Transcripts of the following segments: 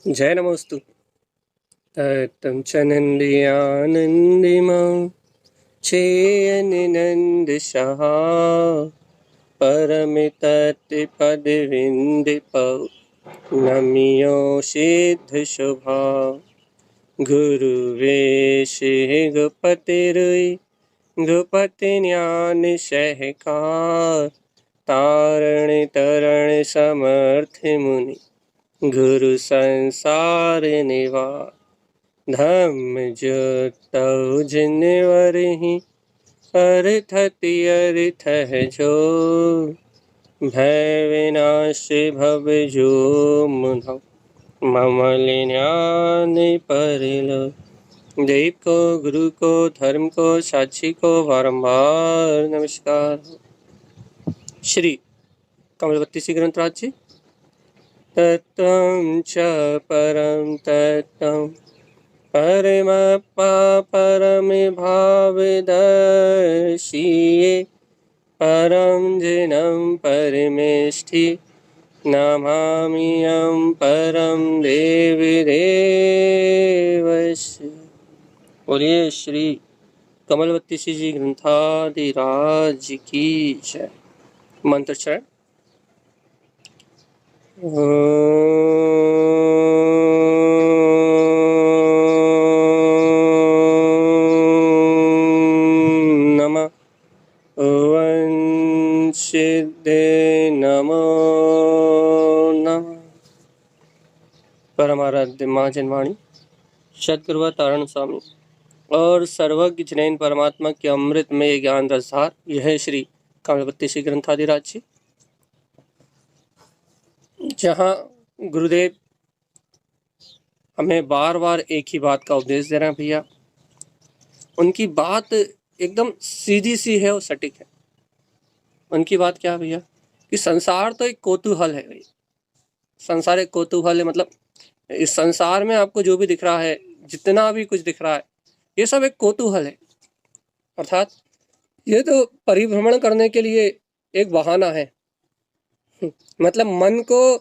जय नमोस्तु। तत्तं च नन्द्यानन्दिमां चेयनिनन्दशः परमितत्पदविन्दिपौ नमियो सिद्धशुभा गुरुवेशिः गुपतिरुई गुपतिज्ञानसहकार तारण तरण समर्थ मुनि गुरु संसार निवार धम्म ज्योतौ जिनवरहि अर्थति अर्थ है जो भय विनाश भव जो मुनौ ममल ज्ञान परिलो देव को गुरु को धर्म को साक्षी को बारंबार नमस्कार। श्री कमलवती श्री ग्रंथराज जी। तत्त्वं च परं तत्त्वं परमप्पा परमिभावदर्शिये परं जिनं परमेष्ठि नमाम्यहं परं देवी देवस्य। बोलिए श्री कमलवती जी ग्रंथाधिराज की जय। मंत्र चरण। नमः ओं सिद्धे नमो नमः। परमाराध्य माँ जनवाणी सद्गुरु तारण स्वामी और सर्वज्ञ जनैन परमात्मा के अमृत में ज्ञान रसधार यह है श्री कमलवती श्री ग्रंथाधिराज जी। जहाँ गुरुदेव हमें बार बार एक ही बात का उपदेश दे रहे हैं भैया, उनकी बात एकदम सीधी सी है और सटीक है। उनकी बात क्या है भैया कि संसार तो एक कौतूहल है भैया। संसार एक कौतूहल है, मतलब इस संसार में आपको जो भी दिख रहा है, जितना भी कुछ दिख रहा है, ये सब एक कौतूहल है। अर्थात ये तो परिभ्रमण करने के लिए एक बहाना है। मतलब मन को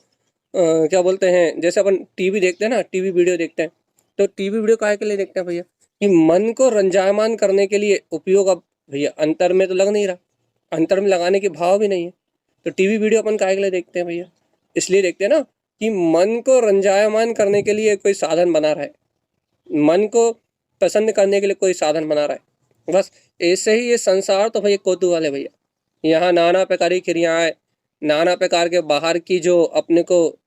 क्या बोलते हैं, जैसे अपन टीवी देखते हैं ना, टीवी वीडियो देखते हैं, तो टीवी वीडियो काहे के लिए देखते हैं भैया कि मन को रंजायमान करने के लिए उपयोग। अब भैया अंतर में तो लग नहीं रहा, अंतर में लगाने के भाव भी नहीं है, तो टीवी वीडियो अपन काहे के लिए देखते हैं भैया? इसलिए देखते हैं ना कि मन को रंजायमान करने के लिए कोई साधन बना रहा है, मन को प्रसन्न करने के लिए कोई साधन बना रहा है। बस ऐसे ही ये संसार तो भैया कौतूहल है भैया। यहाँ नाना प्रकार की क्रियाएं, नाना प्रकार के बाहर की जो अपने को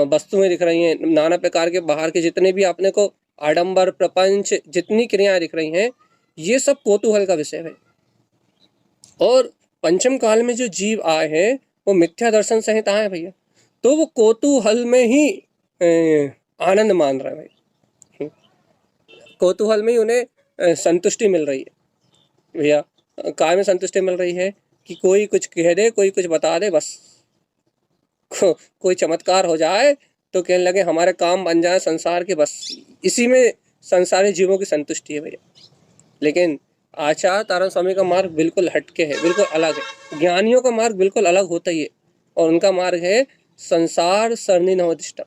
वस्तुएं दिख रही हैं, नाना प्रकार के बाहर के जितने भी अपने को आडंबर प्रपंच जितनी क्रियाएं दिख रही हैं, ये सब कौतूहल का विषय है। और पंचम काल में जो जीव आए हैं वो मिथ्या दर्शन सहित आए भैया, तो वो कौतूहल में ही आनंद मान रहे हैं भाई। कौतूहल में ही उन्हें संतुष्टि मिल रही है भैया। काय में संतुष्टि मिल रही है कि कोई कुछ कह दे, कोई कुछ बता दे, बस कोई चमत्कार हो जाए तो कहने लगे हमारे काम बन जाए संसार के, बस इसी में संसारी जीवों की संतुष्टि है भैया। लेकिन आचार्य तारण स्वामी का मार्ग बिल्कुल हटके है, बिल्कुल अलग है। ज्ञानियों का मार्ग बिल्कुल अलग होता ही है, और उनका मार्ग है संसार सरणी नवदिष्टम।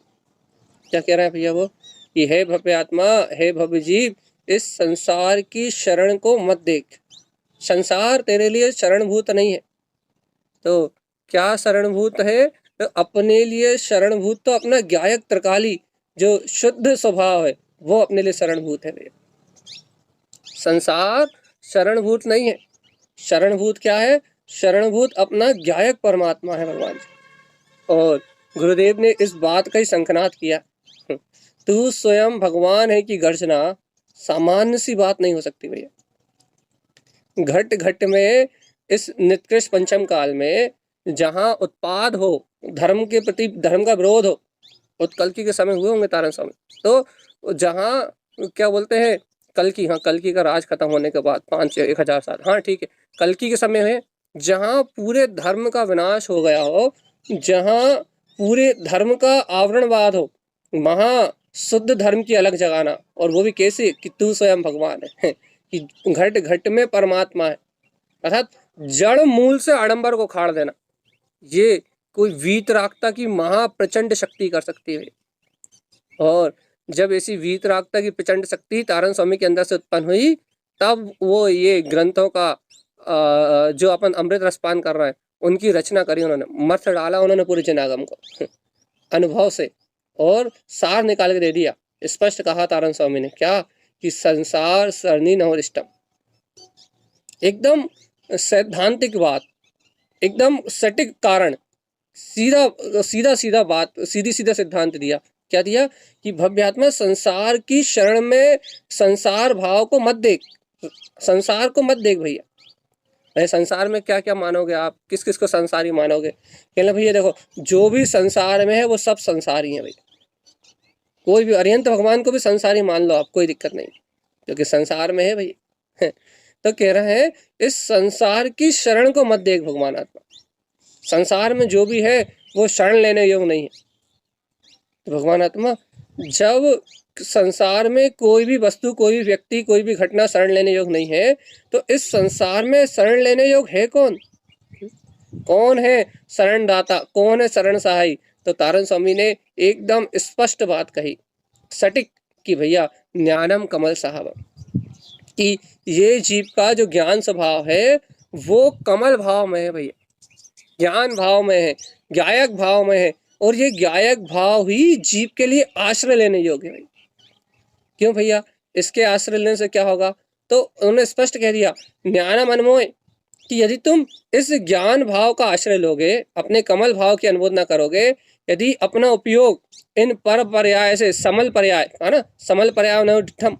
क्या कह रहे हैं भैया वो कि हे भव्य आत्मा, हे भव्य जीव, इस संसार की शरण को मत देख। संसार तेरे लिए शरणभूत नहीं है। तो क्या शरणभूत है? तो अपने लिए शरणभूत तो अपना ज्ञायक त्रिकाली जो शुद्ध स्वभाव है वो अपने लिए शरणभूत है भैया। संसार शरणभूत नहीं है। शरणभूत क्या है? शरणभूत अपना ज्ञायक परमात्मा है भगवान जी। और गुरुदेव ने इस बात का ही संकनाद किया, तू स्वयं भगवान है कि गर्जना सामान्य सी बात नहीं हो सकती भैया। घट घट में इस निकृष्ट पंचम काल में जहाँ उत्पाद हो, धर्म के प्रति धर्म का विरोध हो, उत्कल्की के समय हुए होंगे तारण समय, तो जहाँ क्या बोलते हैं कल्कि, हाँ कल्कि का राज खत्म होने के बाद 5-1000 साल, हाँ ठीक है, कल्कि के समय है जहाँ पूरे धर्म का विनाश हो गया हो, जहाँ पूरे धर्म का आवरणवाद हो, वहाँ शुद्ध धर्म की अलग जगाना, और वो भी कैसे कि तू स्वयं भगवान है कि घट घट में परमात्मा है। अर्थात जड़ मूल से आडंबर को खाड़ देना, ये कोई वीतरागता की महाप्रचंड शक्ति कर सकती है। और जब ऐसी वीतरागता की प्रचंड शक्ति तारण स्वामी के अंदर से उत्पन्न हुई, तब वो ये ग्रंथों का जो अपन अमृत रसपान कर रहे हैं उनकी रचना करी उन्होंने, मर्थ डाला उन्होंने पूरे जनागम को अनुभव से, और सार निकाल के दे दिया। स्पष्ट कहा तारण स्वामी ने क्या, कि संसार सरनी नवरिष्टम, एकदम सैद्धांतिक बात, एकदम सटीक कारण, सीधा सीधा सीधा बात, सीधी सीधा सिद्धांत दिया। क्या दिया, कि भव्यात्मा संसार की शरण में संसार भाव को मत देख, संसार को मत देख भैया। भाई संसार में क्या क्या मानोगे आप, किस किस को संसारी मानोगे? कहना भैया देखो, जो भी संसार में है वो सब संसारी है भैया। कोई भी अरिहंत भगवान को भी संसारी मान लो आप, कोई दिक्कत नहीं, क्योंकि संसार में है भैया। तो कह रहे हैं इस संसार की शरण को मत देख भगवान आत्मा, संसार में जो भी है वो शरण लेने योग्य नहीं है। तो भगवान आत्मा, जब संसार में कोई भी वस्तु, कोई भी व्यक्ति, कोई भी घटना शरण लेने योग्य नहीं है, तो इस संसार में शरण लेने योग्य है कौन? कौन है शरण दाता, कौन है शरण सहाय? तो तारण स्वामी ने एकदम स्पष्ट बात कही, सटीक, कि भैया ज्ञानम कमल साहब, कि ये जीव का जो ज्ञान स्वभाव है वो कमल भाव में है भैया, ज्ञान भाव में है, ज्ञायक भाव में है, और ये ज्ञायक भाव ही जीव के लिए आश्रय लेने योग्य है। क्यों भैया? इसके आश्रय लेने से क्या होगा? तो उन्होंने स्पष्ट कह दिया, ज्ञानम अनमोय, कि यदि तुम इस ज्ञान भाव का आश्रय लोगे, अपने कमल भाव की अनुमोद न करोगे, यदि अपना उपयोग इन पर पर्याय से, समल पर्याय है ना, समल पर्याय न,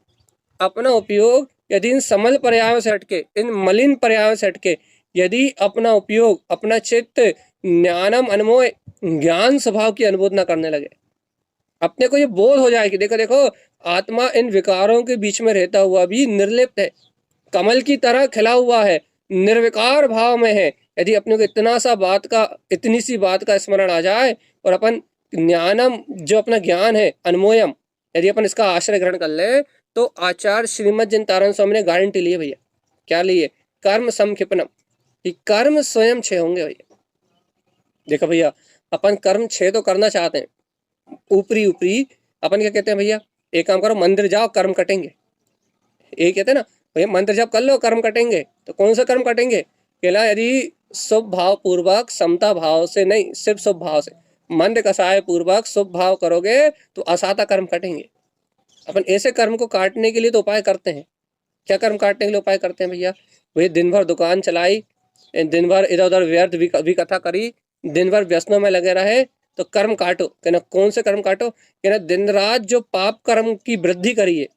अपना उपयोग यदि इन समल पर्यायों से हटके, इन मलिन पर्यायों से हटके यदि अपना उपयोग, अपना चित्त ज्ञानम अनमोय, ज्ञान स्वभाव की अनुमोद न करने लगे, अपने को ये बोध हो जाए कि देखो देखो आत्मा इन विकारों के बीच में रहता हुआ भी निर्लिप्त है, कमल की तरह खिला हुआ है, निर्विकार भाव में है। यदि अपने को इतना सा बात का, इतनी सी बात का स्मरण आ जाए, और अपन ज्ञानम, जो अपना ज्ञान है अनमोयम, यदि अपन इसका आश्रय ग्रहण कर ले, तो आचार्य श्रीमद जिन तारण स्वामी ने गारंटी ली है भैया। क्या लिए? कर्म संक्षिप्नम, कि कर्म स्वयं क्षय होंगे भैया। देखो भैया, अपन कर्म क्षय तो करना चाहते हैं, ऊपरी ऊपरी अपन क्या कहते हैं भैया, एक काम करो, मंदिर जाओ कर्म कटेंगे, ये कहते हैं ना भैया, मंत्र जब कर लो कर्म कटेंगे। तो कौन सा कर्म कटेंगे? कहला, यदि शुभ भाव पूर्वक, समता भाव से नहीं, सिर्फ शुभ भाव से, मंद कसाय पूर्वक शुभ भाव करोगे तो असाता कर्म कटेंगे। अपन ऐसे कर्म को काटने के लिए तो उपाय करते हैं। क्या कर्म काटने के लिए उपाय करते हैं भैया? वही दिन भर दुकान चलाई, दिन भर इधर उधर व्यर्थ विकथा करी, दिन भर व्यसनों में लगे रहे, तो कर्म काटो। कहना कौन से कर्म काटो? कहना दिन रात जो पाप कर्म की वृद्धि करी है,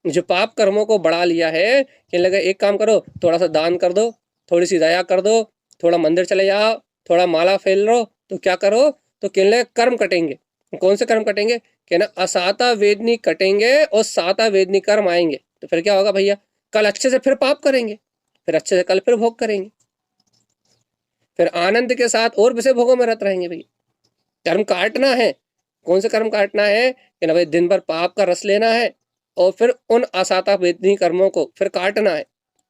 जो पाप कर्मों को बढ़ा लिया है, कहने लगा एक काम करो, थोड़ा सा दान कर दो, थोड़ी सी दया कर दो, थोड़ा मंदिर चले जाओ, थोड़ा माला फेल लो, तो क्या करो? तो कहने लगे कर्म कटेंगे। कौन से कर्म कटेंगे? कहना असाता वेदनी कटेंगे और साता वेदनी कर्म आएंगे। तो फिर क्या होगा भैया? कल अच्छे से फिर पाप करेंगे, फिर अच्छे से कल फिर भोग करेंगे, फिर आनंद के साथ और विषय भोगों में रत रहेंगे भैया। कर्म काटना है। कौन से कर्म काटना है? कि ना भाई दिन भर पाप का रस लेना है, और फिर उन असाता वेदनी कर्मों को फिर काटना है।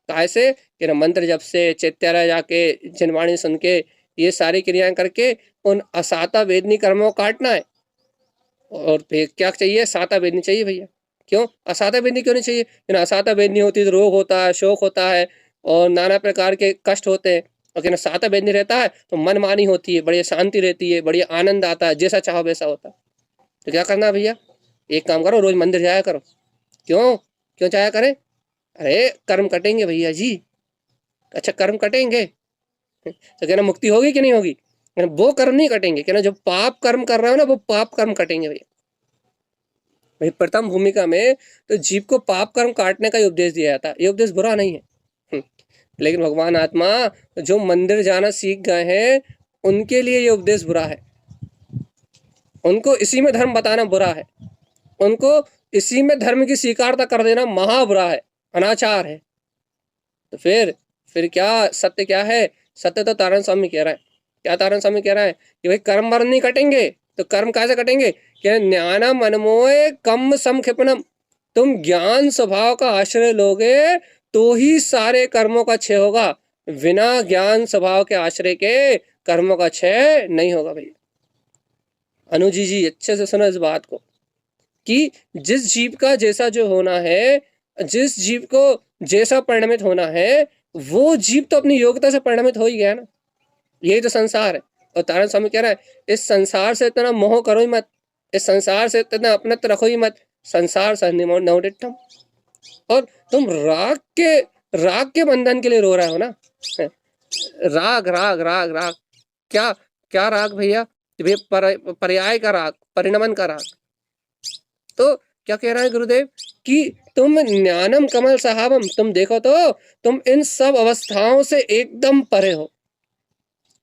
कैसे? कि ना मंत्र जप से, चैत्यालय जाके, जिनवाणी सुन के, ये सारी क्रियाएं करके उन असाता वेदनी कर्मों को काटना है। और फिर क्या चाहिए? साता वेदनी चाहिए भैया। क्यों असाता वेदनी क्यों नहीं चाहिए? कि ना असाता वेदनी होती तो रोग होता है, शोक होता है, और नाना प्रकार के कष्ट होते हैं। और क्या ना साता वेदनी रहता है तो मनमानी होती है, बढ़िया शांति रहती है, बढ़िया आनंद आता है, जैसा चाहो वैसा होता है। तो क्या करना भैया? एक काम करो, रोज मंदिर जाया करो। क्यों क्यों जाया करें? अरे कर्म कटेंगे भैया जी। अच्छा कर्म कटेंगे, तो कहना मुक्ति होगी कि नहीं होगी? कहना वो कर्म नहीं कटेंगे, कहना जो पाप कर्म कर रहे हो ना वो पाप कर्म कटेंगे भैया। भाई प्रथम भूमिका में तो जीव को पाप कर्म काटने का ही उपदेश दिया जाता है, ये उपदेश बुरा नहीं है। लेकिन भगवान आत्मा जो मंदिर जाना सीख गए हैं उनके लिए ये उपदेश बुरा है, उनको इसी में धर्म बताना बुरा है, उनको इसी में धर्म की स्वीकारता कर देना महा बुरा है, अनाचार है। तो फिर क्या सत्य क्या है? सत्य तो तारण स्वामी कह रहा है। क्या तारण स्वामी कह रहा है? कि भाई कर्म वर्ण नहीं कटेंगे। तो कर्म कैसे कटेंगे? क्या ज्ञानम अनमोय कम समक्षिपनम, तुम ज्ञान स्वभाव का आश्रय लोगे तो ही सारे कर्मों का क्षय होगा, बिना ज्ञान स्वभाव के आश्रय के कर्मों का क्षय नहीं होगा भैया। अनुजी जी अच्छे से सुनो इस बात को। कि जिस जीव का जैसा जो होना है, जिस जीव को जैसा परिणमित होना है, वो जीव तो अपनी योग्यता से परिणमित हो ही गया ना। यही तो संसार है। और तारण स्वामी कह रहा है, इस संसार से इतना मोह करो ही मत, इस संसार से इतना अपनत्व रखो ही मत, संसार नवडिठम। और तुम राग के बंधन के लिए रो रहे हो ना। राग राग राग राग, क्या क्या राग भैया? पर्याय का राग, परिणमन का राग। तो क्या कह रहा है गुरुदेव कि तुम ज्ञानम कमल सहावम, तुम देखो तो तुम इन सब अवस्थाओं से एकदम परे हो।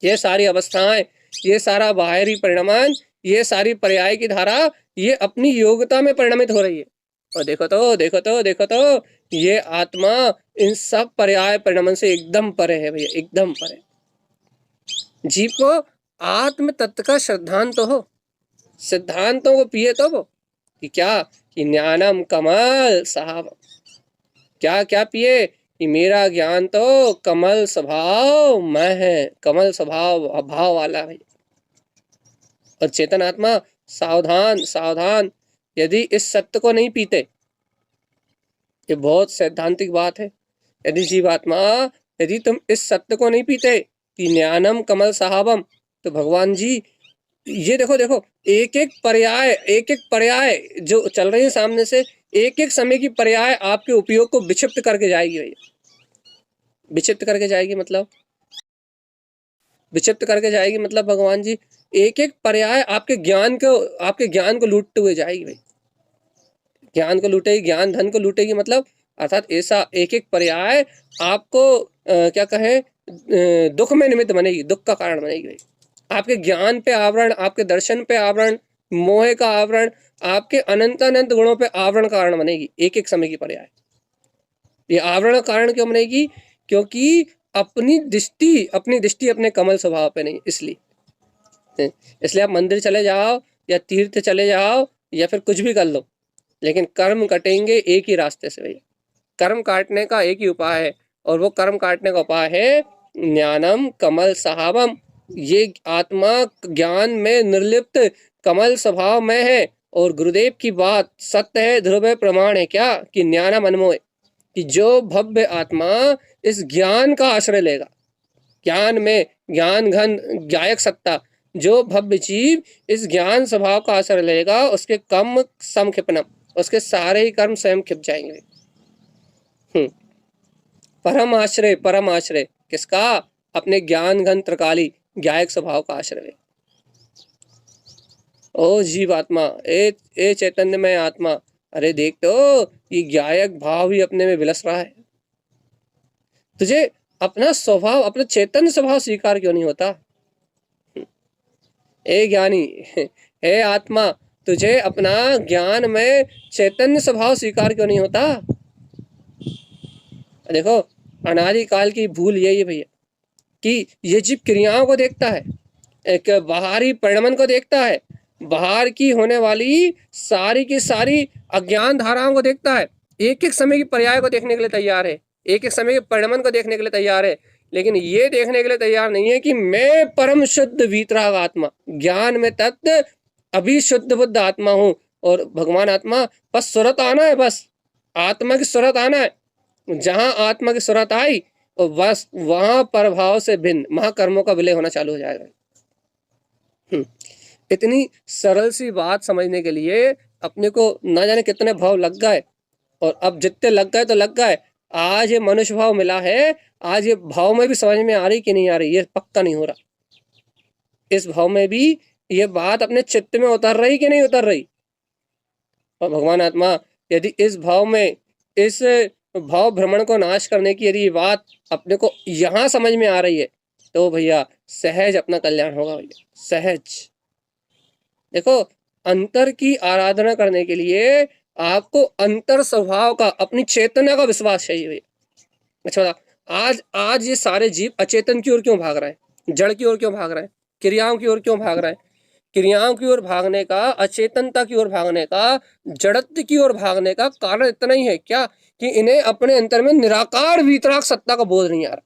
ये सारी अवस्थाएं, ये सारा बाहरी परिणमन, ये सारी पर्याय की धारा, ये अपनी योग्यता में परिणमित हो रही है। और देखो तो देखो तो देखो तो ये आत्मा इन सब पर्याय परिणमन से एकदम परे है भैया, एकदम परे। जीव को आत्म तत्व का श्रद्धांत तो हो, सिद्धांतों को पिए तो वो कि क्या कि ज्ञानम कमल साहब, क्या क्या पिए कि मेरा ज्ञान तो कमल स्वभाव मैं है, कमल स्वभाव भाव वाला है। और चेतन आत्मा सावधान सावधान, यदि इस सत्य को नहीं पीते, ये बहुत सैद्धांतिक बात है, यदि जीवात्मा, यदि तुम इस सत्य को नहीं पीते कि ज्ञानम कमल साहबम, तो भगवान जी ये देखो देखो, एक एक पर्याय जो चल रही है सामने से, एक एक समय की पर्याय आपके उपयोग को विक्षिप्त करके जाएगी भैया। विक्षिप्त करके जाएगी मतलब, विक्षिप्त करके जाएगी मतलब भगवान जी एक एक पर्याय आपके ज्ञान को लूटते हुए जाएगी भाई। ज्ञान को लूटेगी, ज्ञान धन को लूटेगी, मतलब अर्थात ऐसा एक एक पर्याय आपको क्या कहे दुख में निमित्त बनेगी, दुख का कारण बनेगी भाई। आपके ज्ञान पे आवरण, आपके दर्शन पे आवरण, मोह का आवरण, आपके अनंत अनंत गुणों पे आवरण कारण बनेगी एक एक समय की पर्याय। ये आवरण कारण क्यों बनेगी? क्योंकि अपनी दृष्टि अपने कमल स्वभाव पे नहीं, इसलिए आप मंदिर चले जाओ या तीर्थ चले जाओ या फिर कुछ भी कर लो, लेकिन कर्म कटेंगे एक ही रास्ते से भैया। कर्म काटने का एक ही उपाय है, और वो कर्म काटने का उपाय है ज्ञानम कमल सहावम। ये आत्मा ज्ञान में निर्लिप्त कमल स्वभाव में है। और गुरुदेव की बात सत्य है, ध्रुव प्रमाण है क्या कि ज्ञानम अनमोय, कि जो भव्य आत्मा इस ज्ञान का आश्रय लेगा, ज्ञान में ज्ञान घन ज्ञायक सत्ता, जो भव्य जीव इस ज्ञान स्वभाव का आश्रय लेगा, उसके कर्म समक्षिपनम, उसके सारे ही कर्म स्वयं खिप जाएंगे। परम आश्रय किसका? अपने ज्ञान घन त्रिकाली ज्ञायक स्वभाव का आश्रय। ओ जीव आत्मा, ए चैतन्य में आत्मा, अरे देख तो ये ज्ञायक भाव ही अपने में विलस रहा है। तुझे अपना स्वभाव, अपना चैतन्य स्वभाव स्वीकार क्यों नहीं होता? ए ज्ञानी, हे आत्मा, तुझे अपना ज्ञान में चैतन्य स्वभाव स्वीकार क्यों नहीं होता? देखो अनादिकाल की भूल यही है भैया कि ये जीव क्रियाओं को देखता है, एक बाहरी परिणमन को देखता है, बाहर की होने वाली सारी की सारी अज्ञान धाराओं को देखता है, एक एक समय की पर्याय को देखने के लिए तैयार है, एक एक समय के परिणमन को देखने के लिए तैयार है, लेकिन ये देखने के लिए तैयार नहीं है कि मैं परम शुद्ध वीतराग आत्मा, ज्ञान में तत्व अभी शुद्ध बुद्ध आत्मा हूँ। और भगवान आत्मा बस सुरत आना है, बस आत्मा की सुरत आना है। जहां आत्मा की सुरत आई और बस वहां प्रभाव से भिन्न महाकर्मों का विलय होना चालू हो जाएगा। इतनी सरल सी बात समझने के लिए अपने को ना जाने कितने भाव लग गए, और अब जितने लग गए तो लग गए। आज ये मनुष्य भाव मिला है, आज ये भाव में भी समझ में आ रही कि नहीं आ रही, ये पक्का नहीं हो रहा। इस भाव में भी ये बात अपने चित्त में उतर रही कि नहीं उतर रही। और भगवान आत्मा यदि इस भाव में, इस भाव भ्रमण को नाश करने की यदि बात अपने को यहाँ समझ में आ रही है, तो भैया सहज अपना कल्याण होगा भैया, सहज। देखो अंतर की आराधना करने के लिए आपको अंतर स्वभाव का, अपनी चेतना का विश्वास चाहिए भैया। अच्छा आज ये सारे जीव अचेतन की ओर क्यों भाग रहे हैं, जड़ की ओर क्यों भाग रहे हैं, क्रियाओं की ओर क्यों भाग रहे हैं? क्रियाओं की ओर भागने का, अचेतनता की ओर भागने का, जड़त्व की ओर भागने का कारण इतना ही है क्या कि इन्हें अपने अंतर में निराकार वीतराग सत्ता का बोध नहीं आ रहा,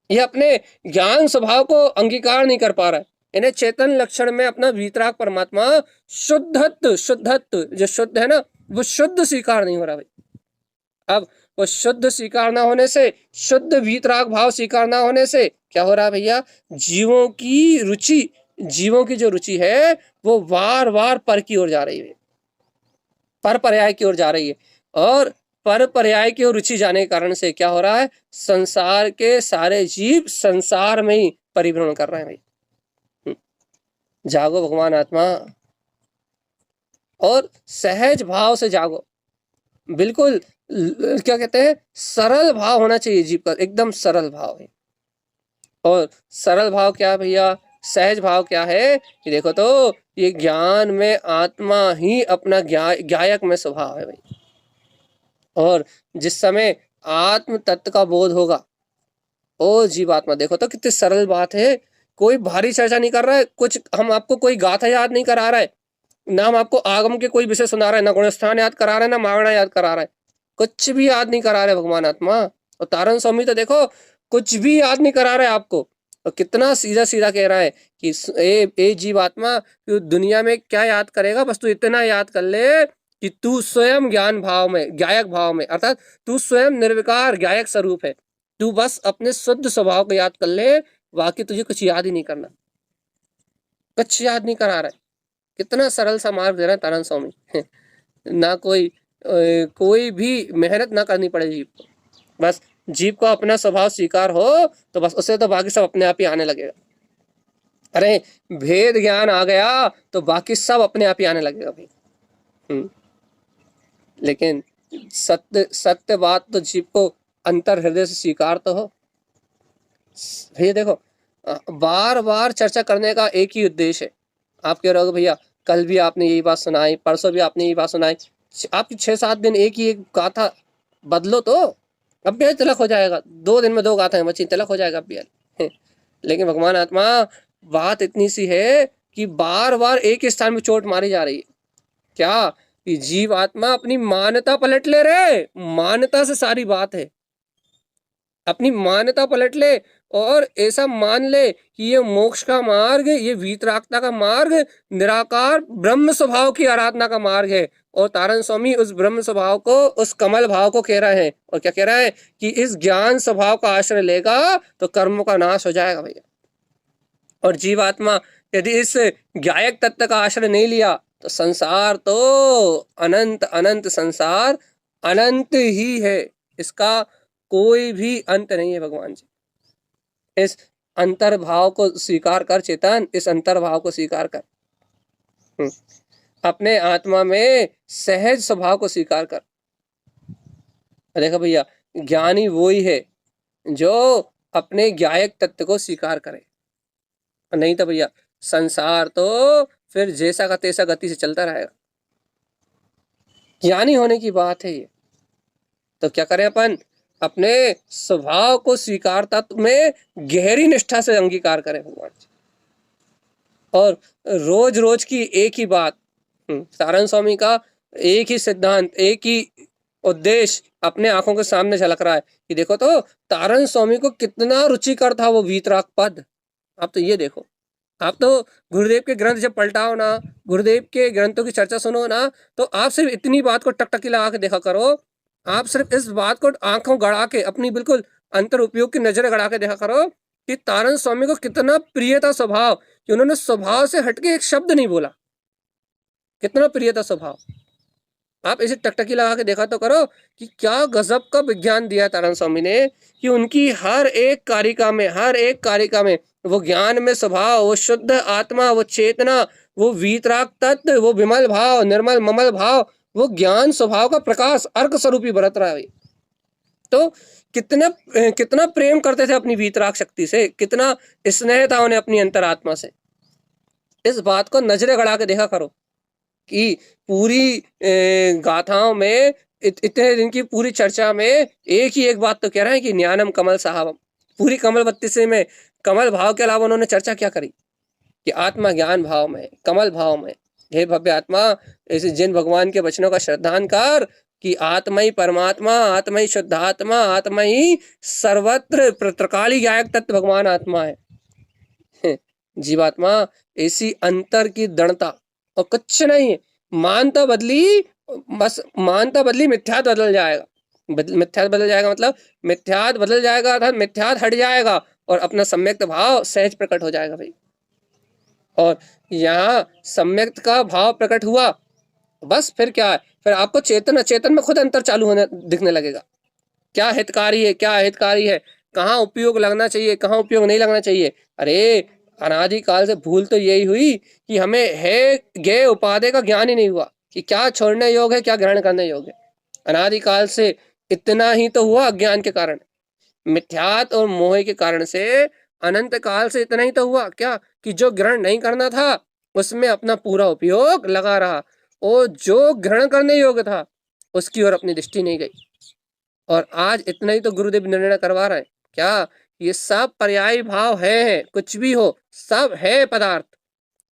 ये अपने ज्ञान स्वभाव को अंगीकार नहीं कर पा रहा है, इन्हें चेतन लक्षण में अपना वीतराग परमात्मा शुद्धत्व जो शुद्ध है ना, वो शुद्ध स्वीकार नहीं हो रहा भाई। अब वो शुद्ध स्वीकार ना होने से, शुद्ध वीतराग भाव स्वीकार ना होने से क्या हो रहा है भैया, जीवों की रुचि, जीवों की जो रुचि है वो बार बार पर की ओर जा रही है, पर पर्याय की ओर जा रही है। और पर पर्याय की ओर रुचि जाने के कारण से क्या हो रहा है, संसार के सारे जीव संसार में ही परिभ्रमण कर रहे हैं भाई। जागो भगवान आत्मा, और सहज भाव से जागो, बिल्कुल क्या कहते हैं, सरल भाव होना चाहिए जीव का, एकदम सरल भाव है। और सरल भाव क्या है भैया, सहज भाव क्या है कि देखो तो ये ज्ञान में आत्मा ही अपना गायक में स्वभाव है भाई। और जिस समय आत्म तत्व का बोध होगा, ओ जीवात्मा देखो तो कितनी सरल बात है, कोई भारी चर्चा नहीं कर रहा है, कुछ हम आपको कोई गाथा याद नहीं करा रहा है, ना हम आपको आगम के कोई विषय सुना रहा है, ना गुणस्थान याद करा रहा है, ना मावना याद करा रहा है, कुछ भी याद नहीं करा रहे भगवान आत्मा। और तारण स्वामी तो देखो कुछ भी याद नहीं करा रहे आपको, और कितना सीधा सीधा कह रहा है कि ए जीवात्मा, तू दुनिया में क्या याद करेगा, बस तू इतना याद कर ले कि तू स्वयं ज्ञान भाव में, गायक भाव में, अर्थात तू स्वयं निर्विकार गायक स्वरूप है, तू बस अपने शुद्ध स्वभाव को याद कर ले, बाकी तुझे कुछ याद ही नहीं करना, कुछ याद नहीं करा रहा है। कितना सरल सा मार्ग दे रहा है तारण स्वामी ना कोई भी मेहनत ना करनी पड़े जीव को, बस जीव को अपना स्वभाव स्वीकार हो तो बस उसे तो बाकी सब अपने आप ही आने लगेगा। अरे भेद ज्ञान आ गया तो बाकी सब अपने आप ही आने लगेगा भाई। लेकिन सत्य सत्य बात तो जीव को अंतर हृदय से स्वीकार तो हो भैया। देखो बार बार चर्चा करने का एक ही उद्देश्य है। आप कह रहे हो भैया कल भी आपने यही बात सुनाई, परसों भी आपने यही बात सुनाई, आपकी 6-7 दिन एक ही एक गाथा बदलो तो अब भी तिलक हो जाएगा, 2 दिन में 2 गाथाएं बची, तिलक हो जाएगा अब भी। लेकिन भगवान आत्मा बात इतनी सी है कि बार बार एक ही स्थान में चोट मारी जा रही है, क्या कि जीव आत्मा अपनी मान्यता पलट ले रे, मान्यता से सारी बात है, अपनी मान्यता पलट ले और ऐसा मान ले कि ये मोक्ष का मार्ग, ये वीतरागता का मार्ग, निराकार ब्रह्म स्वभाव की आराधना का मार्ग है। और तारण स्वामी उस ब्रह्म स्वभाव को, उस कमल भाव को कह रहे हैं, और क्या कह रहा है कि इस ज्ञान स्वभाव का आश्रय लेगा तो कर्मों का नाश हो जाएगा भैया। और जीवात्मा यदि इस गायक तत्व का आश्रय नहीं लिया तो संसार तो अनंत अनंत संसार अनंत ही है, इसका कोई भी अंत नहीं है भगवान जी। इस अंतर्भाव को स्वीकार कर चेतन, इस अंतर्भाव को स्वीकार कर, अपने आत्मा में सहज स्वभाव को स्वीकार कर। देखो भैया ज्ञानी वो ही है जो अपने गायक तत्व को स्वीकार करे, नहीं तो भैया संसार तो फिर जैसा का तैसा गति से चलता रहेगा। ज्ञानी होने की बात है ये, तो क्या करें अपन, अपने स्वभाव को स्वीकार तत्व में गहरी निष्ठा से अंगीकार करें भगवान जी। और रोज रोज की एक ही बात, तारण स्वामी का एक ही सिद्धांत, एक ही उद्देश्य अपने आंखों के सामने झलक रहा है कि देखो तो तारण स्वामी को कितना रुचिकर था वो वीतराग पद। आप तो ये देखो, आप तो गुरुदेव के ग्रंथ जब पलटाओ ना, गुरुदेव के ग्रंथों की चर्चा सुनो ना, तो आप सिर्फ इतनी बात को टकटकी लगा के देखा करो, आप सिर्फ इस बात को आंखों गड़ा के, अपनी बिल्कुल अंतर उपयोग की नजर गड़ा के देखा करो कि तारण स्वामी को कितना प्रिय था स्वभाव, कि उन्होंने स्वभाव से हटके एक शब्द नहीं बोला, कितना प्रिय था स्वभाव। आप इसे टकटकी लगा के देखा तो करो कि क्या गजब का विज्ञान दिया तारण स्वामी ने, कि उनकी हर एक कारिका में, हर एक कारिका में वो ज्ञान में स्वभाव, वो शुद्ध आत्मा, वो चेतना, वो वीतराग तत्व, वो विमल भाव, निर्मल ममल भाव, वो ज्ञान स्वभाव का प्रकाश अर्क स्वरूपी बरत रहा है। तो कितना कितना प्रेम करते थे अपनी वीतराग शक्ति से, कितना स्नेह था उन्हें अपनी अंतरात्मा से। इस बात को नजरे गड़ा के देखा करो कि पूरी गाथाओं में, इतने दिन की पूरी चर्चा में एक ही एक बात तो कह रहे हैं कि ज्ञानम कमल साहबम। पूरी कमल बत्ती से में कमल भाव के अलावा उन्होंने चर्चा क्या करी कि आत्मा ज्ञान भाव में, कमल भाव में। हे भव्य आत्मा, ऐसे जिन भगवान के वचनों का श्रद्धान कर कि आत्मा ही परमात्मा, आत्मा ही शुद्ध आत्मा, आत्मा ही सर्वत्र त्रिकाली गायक तत्व भगवान आत्मा है। जीवात्मा ऐसी अंतर की दृढ़ता और कुछ नहीं है। मानता बदली, बस मानता बदली मिथ्यात बदल जाएगा। मिथ्यात बदल जाएगा मतलब मिथ्यात बदल जाएगा अर्थात मिथ्यात हट जाएगा और अपना सम्यक्त भाव सहज प्रकट हो जाएगा भाई। और यहाँ सम्यक्त का भाव प्रकट हुआ, बस फिर क्या है, फिर आपको चेतन अचेतन में खुद अंतर चालू होने दिखने लगेगा। क्या हितकारी है, क्या अहितकारी है, कहाँ उपयोग लगना चाहिए, कहाँ उपयोग नहीं लगना चाहिए। अरे अनादिकाल से भूल तो यही हुई कि हमें है गे उपाधि का ज्ञान ही नहीं हुआ कि क्या छोड़ने योग है, क्या ग्रहण करने योग है। अनादिकाल से इतना ही तो हुआ अज्ञान के कारण, मिथ्यात और मोह के कारण से अनंत काल से इतना ही तो हुआ क्या कि जो ग्रहण नहीं करना था उसमें अपना पूरा उपयोग लगा रहा, और जो ग्रहण करने योग्य था उसकी ओर अपनी दृष्टि नहीं गई। और आज इतना ही तो गुरुदेव निर्णय करवा रहे हैं क्या, ये सब पर्यायी भाव है, कुछ भी हो सब है पदार्थ,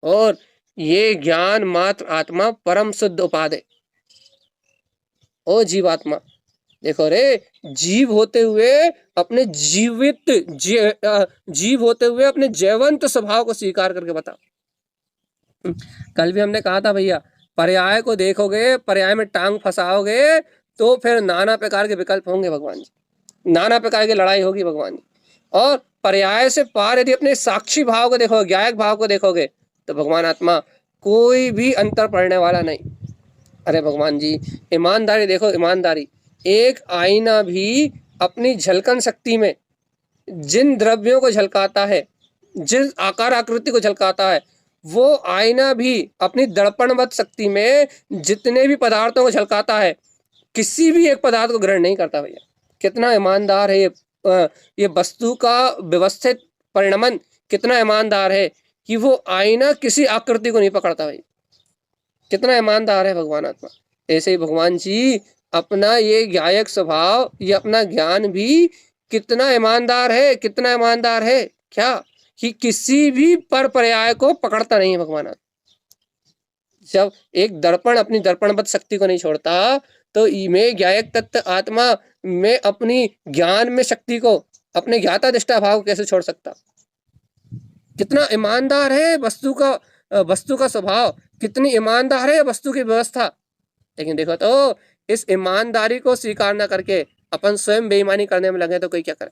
और ये ज्ञान मात्र आत्मा परम शुद्ध उपाधि। ओ जीवात्मा देखो रे, जीव होते हुए अपने जीव होते हुए अपने जैवंत स्वभाव को स्वीकार करके बता। कल भी हमने कहा था भैया, पर्याय को देखोगे, पर्याय में टांग फंसाओगे तो फिर नाना प्रकार के विकल्प होंगे भगवान जी, नाना प्रकार की लड़ाई होगी भगवान जी। और पर्याय से पार यदि अपने साक्षी भाव को देखोगे, ज्ञायक भाव को देखोगे, तो भगवान आत्मा कोई भी अंतर पड़ने वाला नहीं। अरे भगवान जी ईमानदारी देखो, ईमानदारी, एक आईना भी अपनी झलकन शक्ति में जिन द्रव्यों को झलकाता है, जिस आकार आकृति को झलकाता है, वो आईना भी अपनी दर्पणवत शक्ति में जितने भी पदार्थों को झलकाता है, किसी भी एक पदार्थ को ग्रहण नहीं करता भैया। कितना ईमानदार है ये वस्तु का व्यवस्थित परिणमन, कितना ईमानदार है कि वो आईना किसी आकृति को नहीं पकड़ता भाई, कितना ईमानदार है भगवान आत्मा। ऐसे ही भगवान जी अपना ये ज्ञायक स्वभाव, ये अपना ज्ञान भी कितना ईमानदार है, कितना ईमानदार है क्या कि किसी भी पर पर्याय को पकड़ता नहीं है भगवान आत्मा। जब एक दर्पण अपनी दर्पणबद्ध शक्ति को नहीं छोड़ता, तो मैं ज्ञायक तत्व आत्मा में अपनी ज्ञान में शक्ति को, अपने ज्ञाता दृष्टा भाव को कैसे छोड़ सकता। कितना ईमानदार है वस्तु का स्वभाव, कितनी ईमानदार है वस्तु की व्यवस्था। लेकिन देखो तो इस ईमानदारी को स्वीकार न करके अपन स्वयं बेईमानी करने में लगे तो कोई क्या करे।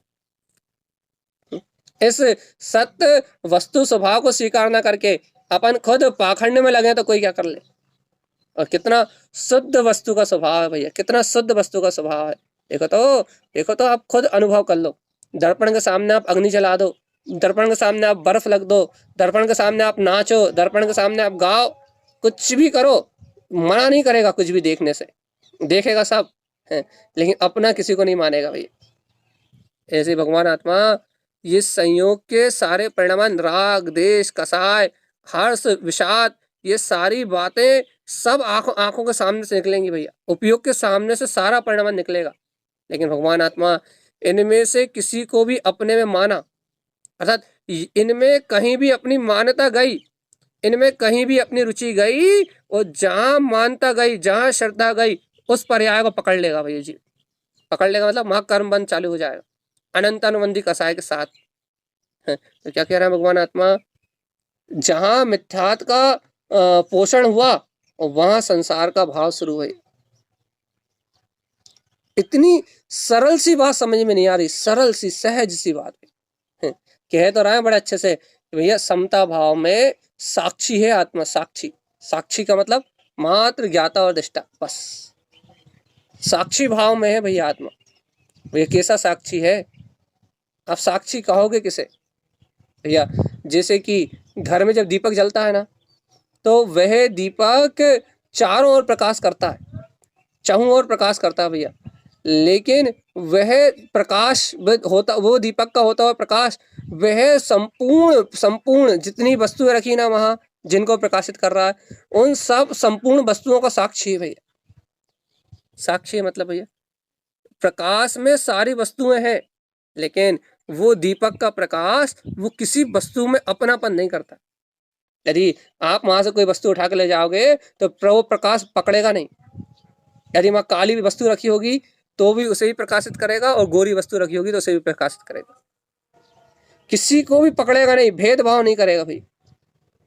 इस सत्य वस्तु स्वभाव को स्वीकार न करके अपन खुद पाखंड में लगे तो कोई क्या कर ले। और कितना शुद्ध वस्तु का स्वभाव है भैया, कितना शुद्ध वस्तु का स्वभाव है। देखो तो आप खुद अनुभव कर लो। दर्पण के सामने आप अग्नि जला दो, दर्पण के सामने आप बर्फ लग दो, दर्पण के सामने आप नाचो, दर्पण के सामने आप गाओ, कुछ भी करो, मना नहीं करेगा कुछ भी देखने से, देखेगा सब है, लेकिन अपना किसी को नहीं मानेगा भैया। ऐसे भगवान आत्मा ये संयोग के सारे परिणाम, राग देश कसाय हर्ष विषाद, ये सारी बातें सब आंखों के सामने से निकलेंगी भैया, उपयोग के सामने से सारा परिणाम निकलेगा। लेकिन भगवान आत्मा इनमें से किसी को भी अपने में माना, अर्थात इनमें कहीं भी अपनी मान्यता गई, इनमें कहीं भी अपनी रुचि गई, और जहां मानता गई, जहां श्रद्धा गई, उस पर्याय को पकड़ लेगा भैया जी। पकड़ लेगा मतलब वहां कर्म बंद चालू हो जाएगा अनंत अनुबंधी कसाय के साथ। तो क्या कह रहा है भगवान आत्मा, जहां मिथ्यात का पोषण हुआ और वहां संसार का भाव शुरू हुई। इतनी सरल सी बात समझ में नहीं आ रही, सरल सी सहज सी बात है। कह तो रहे हैं बड़े अच्छे से भैया, समता भाव में साक्षी है आत्मा, साक्षी। साक्षी का मतलब मात्र ज्ञाता और दृष्टा, बस साक्षी भाव में है भैया आत्मा। भैया कैसा साक्षी है, आप साक्षी कहोगे किसे भैया? जैसे कि घर में जब दीपक जलता है ना, तो वह दीपक चारों ओर प्रकाश करता है, चारों ओर प्रकाश करता है भैया, लेकिन वह प्रकाश होता, वो दीपक का होता हुआ प्रकाश, वह संपूर्ण जितनी वस्तुएं रखी ना वहां जिनको प्रकाशित कर रहा है, उन सब संपूर्ण वस्तुओं का साक्षी है भैया। साक्षी मतलब भैया प्रकाश में सारी वस्तुएं हैं, लेकिन वो दीपक का प्रकाश वो किसी वस्तु में अपनापन नहीं करता। यदि आप वहां से कोई वस्तु उठा के ले जाओगे तो वो प्रकाश पकड़ेगा नहीं। यदि वहां काली वस्तु रखी होगी तो भी उसे भी प्रकाशित करेगा, और गोरी वस्तु रखी होगी तो उसे भी प्रकाशित करेगा। किसी को भी पकड़ेगा नहीं, भेदभाव नहीं करेगा भाई।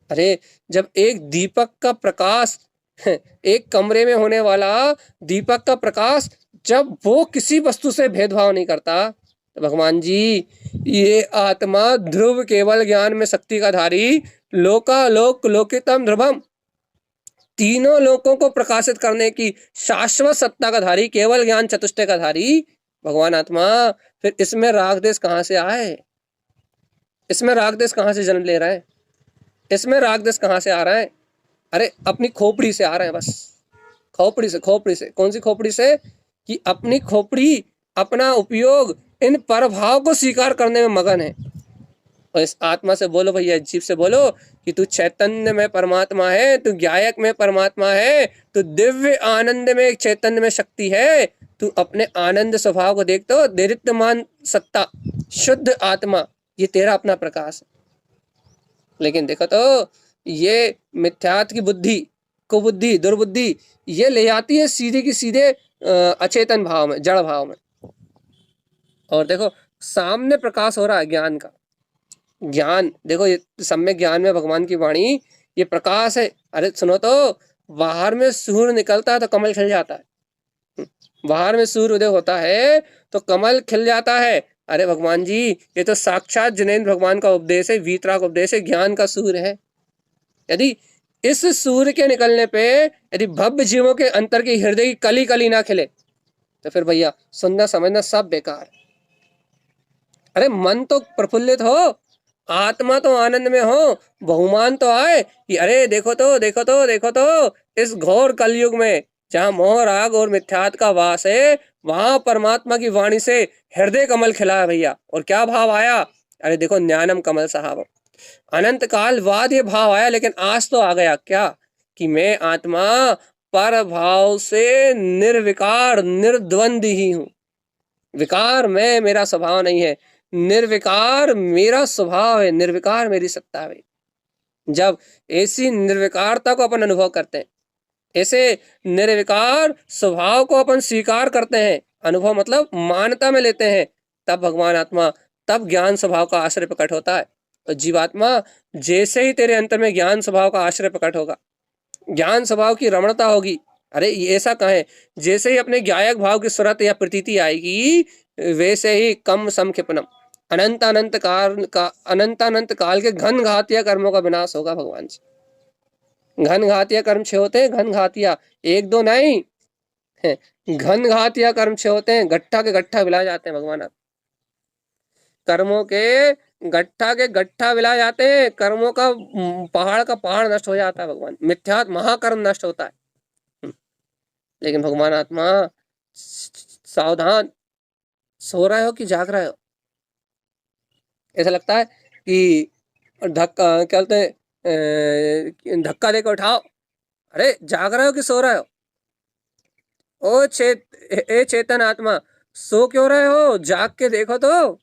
अरे जब एक दीपक का प्रकाश एक कमरे में होने वाला दीपक का प्रकाश, जब वो किसी वस्तु से भेदभाव नहीं करता, तो भगवान जी ये आत्मा ध्रुव केवल ज्ञान में शक्ति का धारी, लोकालोक लोकितम ध्रुवम, तीनों लोकों को प्रकाशित करने की शाश्वत सत्ता का धारी, केवल ज्ञान चतुष्टय का धारी भगवान आत्मा। फिर इसमें राग देश कहाँ से आए? इसमें राग देश कहाँ से जन्म ले रहा है? इसमें राग देश कहाँ से आ रहा है? अरे अपनी खोपड़ी से आ रहे हैं बस, खोपड़ी से। खोपड़ी से कौन सी खोपड़ी से? कि अपनी खोपड़ी, अपना उपयोग इन परभाव को स्वीकार करने में मगन है। और इस आत्मा से बोलो भैया, जीव से बोलो कि तू चैतन्य में परमात्मा है, तू ज्ञायक में परमात्मा है, तू दिव्य आनंद में एक चैतन्य में शक्ति है, तू अपने आनंद स्वभाव को देख, तो देदीप्यमान सत्ता, शुद्ध आत्मा, ये तेरा अपना प्रकाश है। लेकिन देखो तो ये मिथ्यात्व की बुद्धि, कुबुद्धि, दुर्बुद्धि ये ले जाती है सीधे की सीधे अचेतन भाव में, जड़ भाव में। और देखो सामने प्रकाश हो रहा है ज्ञान का। ज्ञान देखो, ये सम्यक ज्ञान में भगवान की वाणी ये प्रकाश है। अरे सुनो तो, बाहर में सूर्य निकलता है तो कमल खिल जाता है। बाहर में सूर्य उदय होता है तो कमल खिल जाता है। अरे भगवान जी ये तो साक्षात जिनेंद्र भगवान का उपदेश है, वीतराग उपदेश है, ज्ञान का सूर्य है। यदि इस सूर्य के निकलने पे यदि भव्य जीवों के अंतर की हृदय की कली कली ना खिले, तो फिर भैया सुनना समझना सब बेकार है। अरे मन तो प्रफुल्लित हो, आत्मा तो आनंद में हो, बहुमान तो आए कि अरे देखो तो, देखो तो, देखो तो, इस घोर कलयुग में जहाँ मोह राग और मिथ्यात का वास है, वहां परमात्मा की वाणी से हृदय कमल खिला है भैया। और क्या भाव आया? अरे देखो, ज्ञानम कमल साहब, अनंत काल बाद ये भाव आया, लेकिन आज तो आ गया क्या कि मैं आत्मा पर भाव से निर्विकार निर्द्वंद ही हूं। विकार में मेरा स्वभाव नहीं है, निर्विकार मेरा स्वभाव है, निर्विकार मेरी सत्ता है। जब ऐसी निर्विकारता को अपन अनुभव करते हैं, ऐसे निर्विकार स्वभाव को अपन स्वीकार करते हैं, अनुभव मतलब मान्यता में लेते हैं, तब भगवान आत्मा, तब ज्ञान स्वभाव का आश्रय प्रकट होता है। और जीवात्मा जैसे ही तेरे अंतर में ज्ञान स्वभाव का आश्रय प्रकट होगा, ज्ञान स्वभाव की रमणता होगी, अरे ऐसा कहें जैसे ही अपने ज्ञायक भाव की सुरत या प्रतीति आएगी, वैसे ही कम सम क्षिपनम, अनंत अनंत काल के घन घातिया कर्मों का विनाश होगा भगवान जी। घन घातिया कर्म छे होते हैं, घन घातिया, एक दो नहीं है, घन घातिया कर्म छे होते हैं, गट्ठा के गट्ठा विला जाते हैं भगवान। कर्मों के गट्ठा विला जाते हैं, कर्मों का पहाड़ का पहाड़ नष्ट हो जाता है भगवान, मिथ्यात्व महाकर्म नष्ट होता है। लेकिन भगवान आत्मा सावधान, सो रहे हो कि जाग रहे हो? ऐसा लगता है कि धक्का क्या बोलते हैं, धक्का देकर उठाओ। अरे जाग रहे हो कि सो रहे हो? ए चेतन आत्मा, सो क्यों रहे हो? जाग के देखो तो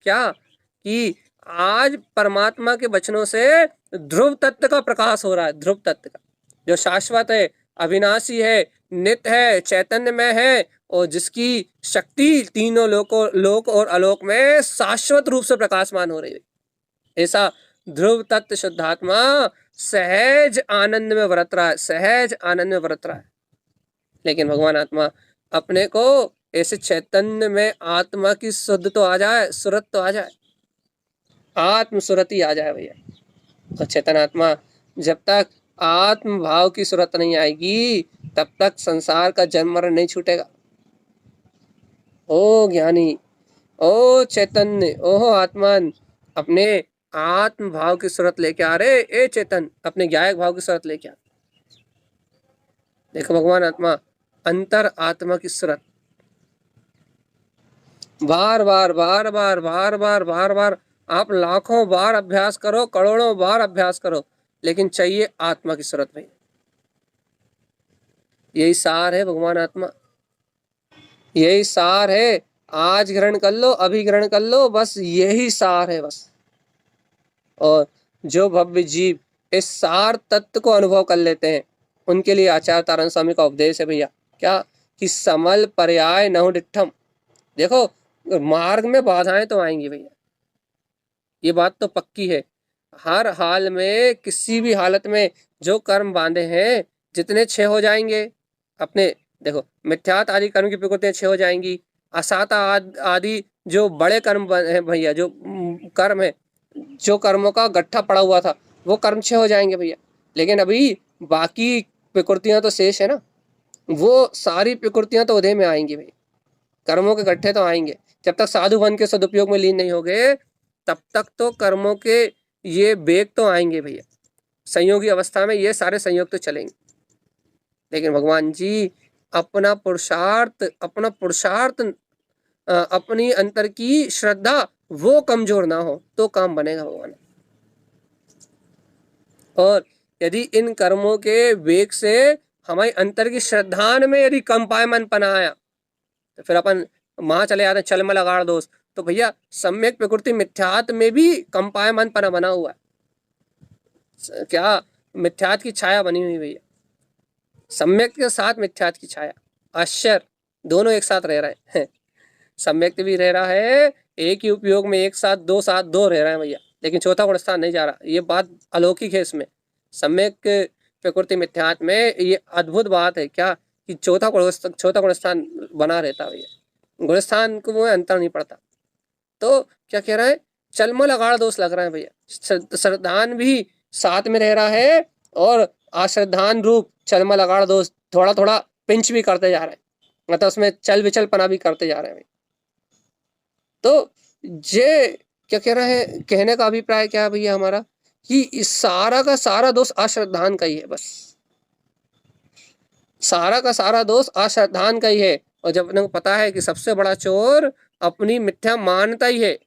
क्या कि आज परमात्मा के वचनों से ध्रुव तत्व का प्रकाश हो रहा है। ध्रुव तत्व का जो शाश्वत है, अविनाशी है, नित्य है, चैतन्यमय है, और जिसकी शक्ति तीनों लोक और आलोक में शाश्वत रूप से प्रकाशमान हो रही है। ऐसा ध्रुव तत्व शुद्धात्मा सहज आनंद में बरत रहा है, सहज आनंद में बरत रहा है। लेकिन भगवान आत्मा अपने को ऐसे चैतन्य में आत्मा की शुद्ध तो आ जाए, सुरत तो आ जाए, आत्म सुरति आ जाए भैया। तो चेतन आत्मा जब तक आत्म भाव की सुरत नहीं आएगी, तब तक संसार का जन्म मरण नहीं छूटेगा। ओ ज्ञानी, ओ चैतन्य, ओहो आत्मन, अपने आत्म भाव की सुरत लेके आ रहे, ए चेतन अपने ज्ञायक भाव की सुरत लेके आ। देखो भगवान आत्मा अंतर आत्मा की सुरत बार बार बार बार बार बार बार बार, आप लाखों बार अभ्यास करो, करोड़ों बार अभ्यास करो, लेकिन चाहिए आत्मा की सुरत भाई। यही सार है भगवान आत्मा, यही सार है। आज ग्रहण कर लो, अभी ग्रहण कर लो, बस यही सार है बस। और जो भव्य जीव इस सार तत्व को अनुभव कर लेते हैं, उनके लिए आचार्य तारण स्वामी का उपदेश है भैया, क्या कि समल पर्याय नहु डिठम। देखो मार्ग में बाधाएं तो आएंगी भैया, ये बात तो पक्की है। हर हाल में, किसी भी हालत में जो कर्म बांधे हैं, जितने 6 हो जाएंगे अपने। देखो, मिथ्यात आदि कर्म की प्रकृतियां 6 हो जाएंगी। असाता आदि जो बड़े कर्म है भैया, जो कर्म है, जो कर्मों का गट्ठा पड़ा हुआ था, वो कर्म 6 हो जाएंगे भैया। लेकिन अभी बाकी प्रकृतियां तो शेष है ना, वो सारी प्रकृतियां तो उदय में आएंगी भाई। कर्मों के गट्ठे तो आएंगे। जब तक साधु बन के सदुपयोग में लीन नहीं होगे, तब तक तो कर्मों के ये बेग तो आएंगे भैया। संयोगी अवस्था में ये सारे संयोग तो चलेंगे। लेकिन भगवान जी अपना पुरुषार्थ अपनी अंतर की श्रद्धा वो कमजोर ना हो तो काम बनेगा भगवान। और यदि इन कर्मों के वेग से हमारी अंतर की श्रद्धान में यदि कंपायमन आया, तो फिर अपन वहां चले जाते हैं चलमल अगाड़ दोष। तो भैया सम्यक प्रकृति मिथ्यात में भी कंपायमन पना बना हुआ है। क्या मिथ्यात की छाया बनी हुई भैया, सम्यक के साथ मिथ्यात की छाया। आश्चर्य, दोनों एक साथ रह रहे हैं। सम्यक भी रह रहा है, एक ही उपयोग में एक साथ दो रह रहे हैं भैया, लेकिन चौथा गुण स्थान नहीं जा रहा। ये बात अलौकिक है इसमें। सम्यक प्रकृति मिथ्यात में ये अद्भुत बात है क्या, कि चौथा गुण स्थान बना रहता है भैया, गुण स्थान को वो अंतर नहीं पड़ता। तो क्या कह रहा है, चलमल अगाड़ दोष लग रहा है भैया। श्रद्धान भी साथ में रह रहा है, और अश्रद्धान रूप चलमल अगाड़ दोष थोड़ा थोड़ा पिंच भी करते जा रहे हैं, मतलब उसमें चल विचल पना भी करते जा रहे हैं। तो ये क्या कह रहे हैं, कहने का अभिप्राय क्या है भैया हमारा, कि इस सारा का सारा दोष अश्रद्धान का ही है। बस सारा का सारा दोष अश्रद्धान का ही है। और जब अपने को पता है कि सबसे बड़ा चोर अपनी मिथ्या मानता ही है,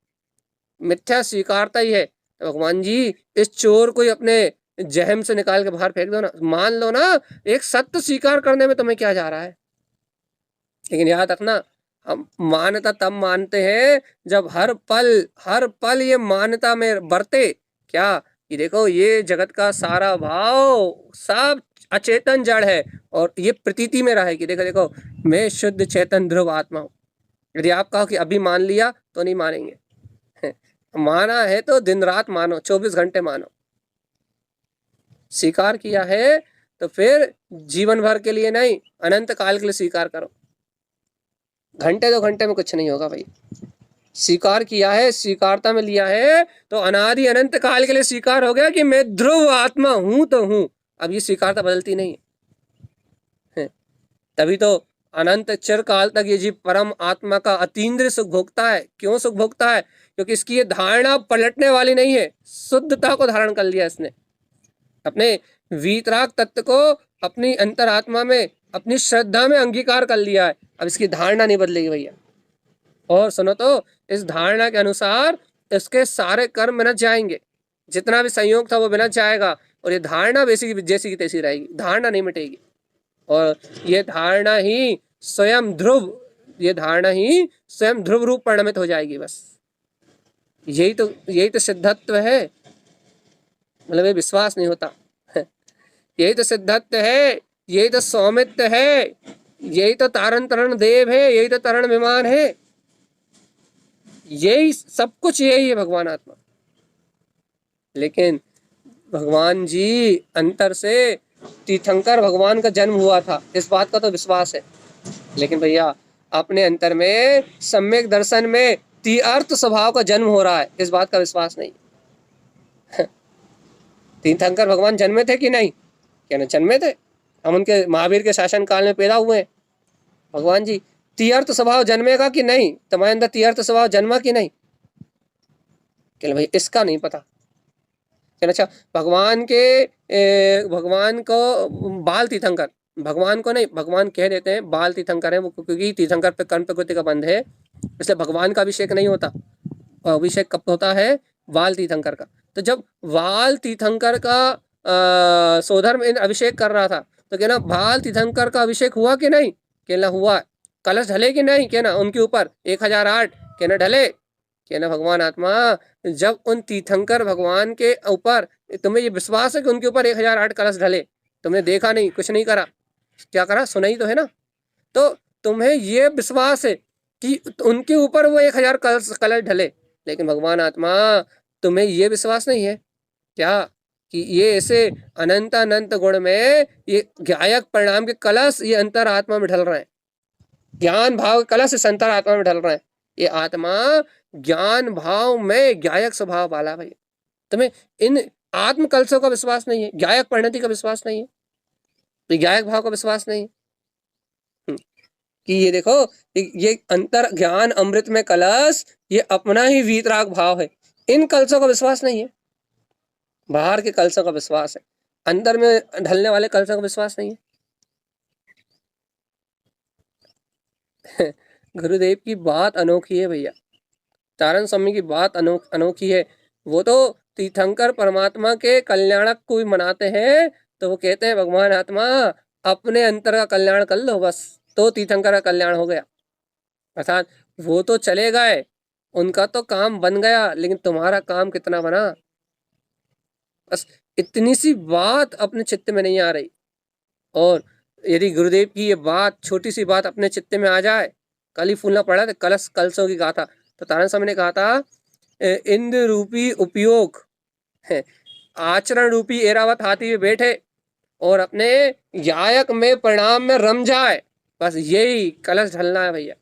मिथ्या स्वीकारता ही है, तो भगवान जी इस चोर को ही अपने जहम से निकाल के बाहर फेंक दो ना। मान लो ना, एक सत्य स्वीकार करने में तुम्हें क्या जा रहा है। लेकिन याद रखना, हम मान्यता तब मानते हैं जब हर पल ये मान्यता में बरते क्या, कि देखो ये जगत का सारा भाव सब अचेतन जड़ है, और ये प्रतीति में रहे कि देखो देखो मैं शुद्ध चेतन ध्रुव आत्मा हूं। यदि आप कहो कि अभी मान लिया, तो नहीं मानेंगे। माना है तो दिन रात मानो, 24 घंटे मानो। स्वीकार किया है तो फिर जीवन भर के लिए नहीं, अनंत काल के लिए स्वीकार करो। घंटे 2 घंटे में कुछ नहीं होगा भाई। स्वीकार किया है, स्वीकारता में लिया है, तो अनादि अनंत काल के लिए स्वीकार हो गया कि मैं ध्रुव आत्मा हूं तो हूं। अब ये स्वीकारता बदलती नहीं है। तभी तो अनंत चिर काल तक ये जीव परम आत्मा का अतीन्द्रिय सुख भोगता है। क्यों सुख भोगता है, क्योंकि इसकी ये धारणा पलटने वाली नहीं है। शुद्धता को धारण कर लिया इसने, अपने वीतराग तत्व को अपनी अंतरात्मा में, अपनी श्रद्धा में अंगीकार कर लिया है। अब इसकी धारणा नहीं बदलेगी भैया। और सुनो तो, इस धारणा के अनुसार इसके सारे कर्म मिनट जाएंगे, जितना भी संयोग था वो मिनट जाएगा, और ये धारणा जैसी की तैसी रहेगी, धारणा नहीं मिटेगी। और ये धारणा ही स्वयं ध्रुव रूप परिणमित हो जाएगी। बस यही तो सिद्धत्व है। मतलब ये विश्वास नहीं होता। यही तो सिद्धत्व है, यही तो सौमित्व है, यही तो तारण तरण देव है, यही तो तरण विमान है, यही सब कुछ यही है भगवान आत्मा। लेकिन भगवान जी अंतर से तीर्थंकर भगवान का जन्म हुआ था, इस बात का तो विश्वास है। लेकिन भैया अपने अंतर में सम्यक दर्शन में तीर्थ स्वभाव का जन्म हो रहा है, इस बात का विश्वास नहीं। तीर्थंकर भगवान जन्मे थे कि नहीं, क्या ना जन्मे थे। हम उनके महावीर के शासन काल में पैदा हुए हैं। भगवान जी तीर्थ स्वभाव जन्मेगा कि नहीं, तुम्हारे अंदर तीर्थ स्वभाव जन्मा कि नहीं, क्या भाई इसका नहीं पता। अच्छा, भगवान को बाल तीर्थंकर, भगवान को नहीं, भगवान कह देते हैं बाल तीर्थंकर है वो, क्योंकि तीर्थंकर पे कर्म प्रकृति का बंध है, इसलिए भगवान का अभिषेक नहीं होता। अभिषेक कब होता है, बाल तीर्थंकर का। तो जब बाल तीर्थंकर का सोधर्म अभिषेक कर रहा था, तो कहना बाल तीर्थंकर का अभिषेक हुआ कि नहीं, कहना हुआ। कलश ढले कि नहीं, कहना उनके ऊपर 1008, कहना ढले। कहना भगवान आत्मा जब उन तीर्थंकर भगवान के ऊपर तुम्हें ये विश्वास है कि उनके ऊपर 1008 कलश ढले, तुमने देखा नहीं, कुछ नहीं करा, क्या करा, सुना ही तो है ना, तो तुम्हें ये विश्वास है कि उनके ऊपर वो 1000 कलश ढले। लेकिन भगवान आत्मा तुम्हें ये विश्वास नहीं है क्या कि ये ऐसे अनंत अनंत गुण में ये ज्ञायक परिणाम के कलश ये अंतर आत्मा में ढल रहे हैं, ज्ञान भाव के कलश इस अंतर आत्मा में ढल रहे हैं। ये आत्मा ज्ञान भाव में ज्ञायक स्वभाव वाला भाई, तुम्हें इन आत्म कलशों का विश्वास नहीं है, ज्ञायक परिणति का विश्वास नहीं है, तो ज्ञायक भाव का विश्वास नहीं है कि ये देखो ये अंतर ज्ञान अमृत में कलश ये अपना ही वीतराग भाव है, इन कलशों का विश्वास नहीं है, बाहर के कलशों का विश्वास है, अंदर में ढलने वाले कलशों का विश्वास नहीं है। गुरुदेव की बात अनोखी है भैया, तारण स्वामी की बात अनोखी है। वो तो तीर्थंकर परमात्मा के कल्याणक को भी मनाते हैं, तो वो कहते हैं भगवान आत्मा अपने अंतर का कल्याण कर लो बस, तो तीर्थंकर का कल्याण हो गया। अर्थात वो तो चले गए, उनका तो काम बन गया, लेकिन तुम्हारा काम कितना बना, बस इतनी सी बात अपने चित्त में नहीं आ रही। और यदि गुरुदेव की ये बात छोटी सी बात अपने चित्त में आ जाए, कल ही फूलना पड़ा था कलश कलशों की गाथा, तो तारण स्वामी ने कहा था इंद्र रूपी उपयोग है, आचरण रूपी एरावत हाथी में बैठे और अपने ज्ञायक में परिणाम में रम जाए, बस यही कलश ढलना है भैया।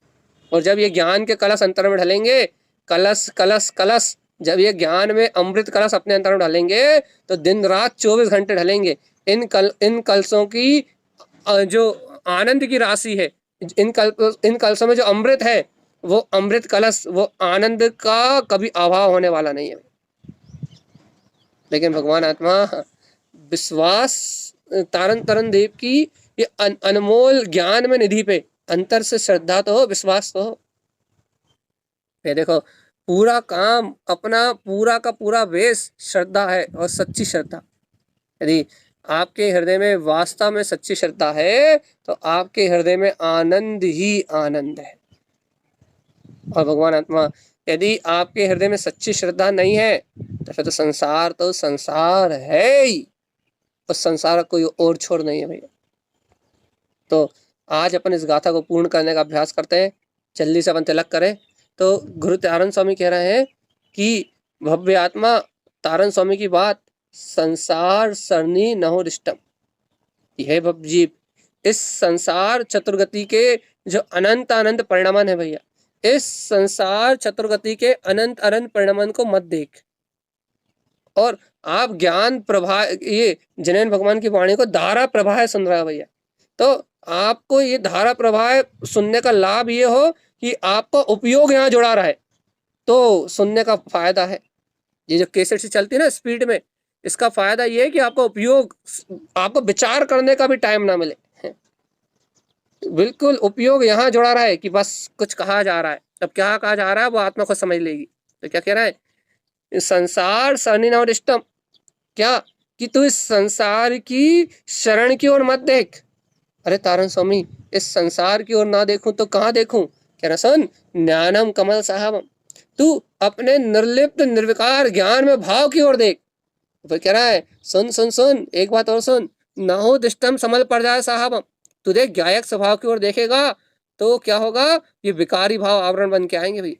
और जब ये ज्ञान के कलश अंतर में ढलेंगे, कलश कलश कलश, जब ये ज्ञान में अमृत कलश अपने अंतर में ढलेंगे तो दिन रात 24 घंटे ढलेंगे। इन कलशों की जो आनंद की राशि है, इन कलशों में जो अमृत है, वो अमृत कलश, वो आनंद का कभी अभाव होने वाला नहीं है। लेकिन भगवान आत्मा विश्वास तारण तरण देव की ये अनमोल ज्ञान में निधि पे अंतर से श्रद्धा तो हो, विश्वास तो हो। ये देखो पूरा काम अपना पूरा का पूरा वेश श्रद्धा है और सच्ची श्रद्धा। यदि आपके हृदय में वास्तव में सच्ची श्रद्धा है तो आपके हृदय में आनंद ही आनंद है। और भगवान आत्मा यदि आपके हृदय में सच्ची श्रद्धा नहीं है तो फिर तो संसार है ही, और संसार का कोई और छोर नहीं है भैया। तो आज अपन इस गाथा को पूर्ण करने का अभ्यास करते हैं, जल्दी से अपन तिलक करें। तो गुरु तारण स्वामी कह रहे हैं कि भव्य आत्मा तारण स्वामी की बात, संसार सरनी नहोरिष्टम, यह भवजीव इस संसार चतुर्गति के जो अनंत अनंत परिणामन है भैया, इस संसार चतुर्गति के अनंत अनंत परिणामन को मत देख। और आप ज्ञान प्रभा, ये जैन भगवान की वाणी को धारा प्रवाह सुन रहा है भैया, तो आपको ये धारा प्रवाह सुनने का लाभ ये हो कि आपका उपयोग यहाँ जुड़ा रहा है, तो सुनने का फायदा है। ये जो कैसेट से चलती है ना स्पीड में, इसका फायदा ये है कि आपका उपयोग, आपको विचार करने का भी टाइम ना मिले, बिल्कुल उपयोग यहाँ जुड़ा रहा है कि बस कुछ कहा जा रहा है, अब क्या कहा जा रहा है वो आत्मा को समझ लेगी। तो क्या कह रहा है, संसार सरनी नवरिष्टम, क्या कि तू इस संसार की शरण की ओर मत देख। अरे तारण स्वामी इस संसार की ओर ना देखूं तो कहाँ देखूं, कह रहा सुन, ज्ञानम कमल साहबम, तू अपने निर्लिप्त निर्विकार ज्ञान में भाव की ओर देख। फिर कह रहा है सुन सुन सुन एक बात और सुन, नहो दिष्टम समल पड़ जाए साहबम, तू देख ज्ञायक स्वभाव की ओर देखेगा तो क्या होगा, ये विकारी भाव आवरण बन के आएंगे भाई,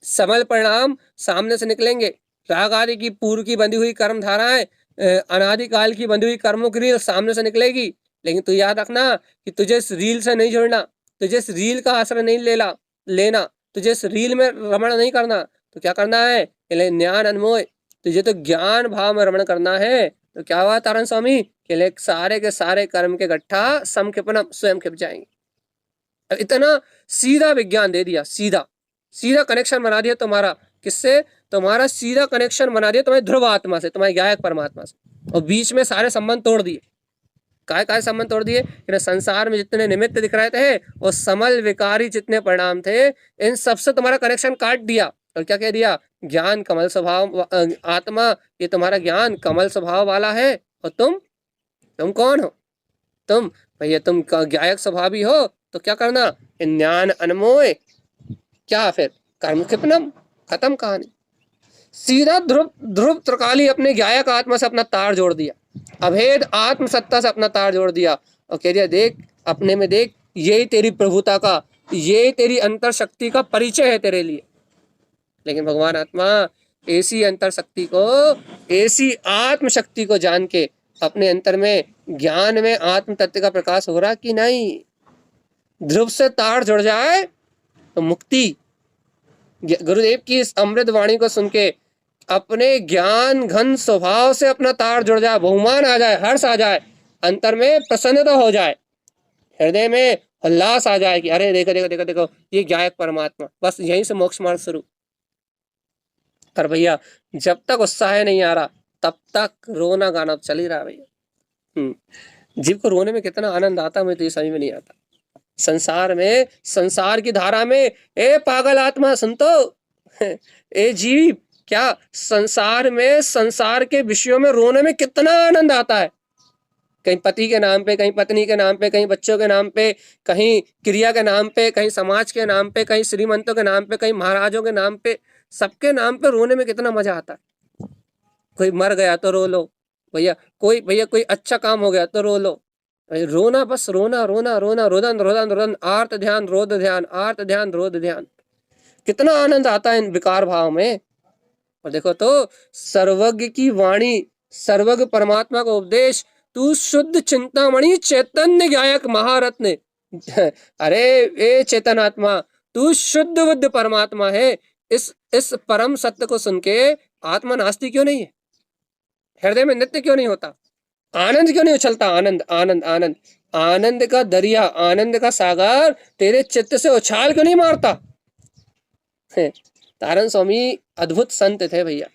समल परिणाम सामने से निकलेंगे, राग आदि की पूर्व की बंधी हुई कर्म धाराएं, अनादिकाल की बंधी हुई कर्मों की रील सामने से निकलेगी। लेकिन तू याद रखना कि तुझे इस रील से नहीं जुड़ना, तुझे इस रील का आश्रय नहीं लेना, तुझे इस रील में रमण नहीं करना। तो क्या करना है, ज्ञान अनमोय, तुझे तो ज्ञान भाव में रमण करना है। तो क्या हुआ तारण स्वामी, के सारे के सारे कर्म के गट्ठा समखिपनम, स्वयं खिप जाएंगे। अब इतना सीधा विज्ञान दे दिया, सीधा कनेक्शन बना दिया तुम्हारा, किससे, तुम्हारा सीधा कनेक्शन बना दिया तुम्हारी ध्रुव आत्मा से, तुम्हारे ज्ञायक परमात्मा से, और बीच में सारे संबंध तोड़ दिए। काय संबंध तोड़ दिए, संसार में जितने निमित्त दिख रहे थे और समल विकारी जितने परिणाम थे, इन सबसे तुम्हारा कनेक्शन काट दिया। और क्या कह दिया, ज्ञान कमल स्वभाव, आत्मा ये तुम्हारा ज्ञान कमल स्वभाव वाला है, और तुम कौन हो, तुम भैया तुम ज्ञायक स्वभावी हो। तो क्या करना, ज्ञान अनमोय, क्या फिर कर्म क्षिपनम, खत्म कहानी। सीधा ध्रुव त्रिकाली अपने ज्ञायक आत्मा से अपना तार जोड़ दिया, अभेद आत्म सत्ता से अपना तार जोड़ दिया, और कह दिया देख अपने में देख, यही तेरी प्रभुता का, ये तेरी अंतर शक्ति का परिचय है तेरे लिए। लेकिन भगवान आत्मा ऐसी अंतर शक्ति को, ऐसी आत्म शक्ति को जान के अपने अंतर में ज्ञान में आत्म तत्व का प्रकाश हो रहा कि नहीं। ध्रुव से तार जुड़ जाए तो मुक्ति। गुरुदेव की इस अमृत वाणी को सुन के अपने ज्ञान घन स्वभाव से अपना तार जुड़ जाए, बहुमान आ जाए, हर्ष आ जाए, अंतर में प्रसन्नता हो जाए, हृदय में उल्लास आ जाए कि अरे देखो देखो देखो देखो ये गायक परमात्मा। बस यहीं से मोक्ष मार्ग शुरू। पर भैया जब तक उत्साह नहीं आ रहा तब तक रोना गाना चल ही रहा है भैया। जीव को रोने में कितना आनंद आता है मुझे तो ये समझ में नहीं आता। संसार में, संसार की धारा में, ए पागल आत्मा सुन तो ए जीव, क्या संसार में, संसार के विषयों में रोने में कितना आनंद आता है। कहीं पति के नाम पे, कहीं पत्नी के नाम पे, कहीं बच्चों के नाम पे, कहीं क्रिया के नाम पे, कहीं समाज के नाम पे, कहीं श्रीमंतों के नाम पे, कहीं महाराजों के नाम पे, सबके नाम पे रोने में कितना मजा आता है। कोई मर गया तो रो लो भैया, कोई अच्छा काम हो गया तो रो लो। रोना, बस रोना रोना रोना, रोदन रोदन रोदन, आर्त ध्यान रोद ध्यान, आर्त ध्यान रोद ध्यान। कितना आनंद आता है इन विकार भाव में। और देखो तो सर्वज्ञ की वाणी, सर्वज्ञ परमात्मा का उपदेश, तू शुद्ध चिंतामणि चैतन्य गायक महारत्न। अरे ए चेतन आत्मा, तू शुद्ध बुद्ध परमात्मा है। इस परम सत्य को सुन के आत्मा नास्ती क्यों नहीं है? हृदय में नृत्य क्यों नहीं होता? आनंद क्यों नहीं उछलता? आनंद आनंद आनंद, आनंद का दरिया, आनंद का सागर तेरे चित्त से उछाल क्यों नहीं मारता? तारण स्वामी अद्भुत संत थे भैया।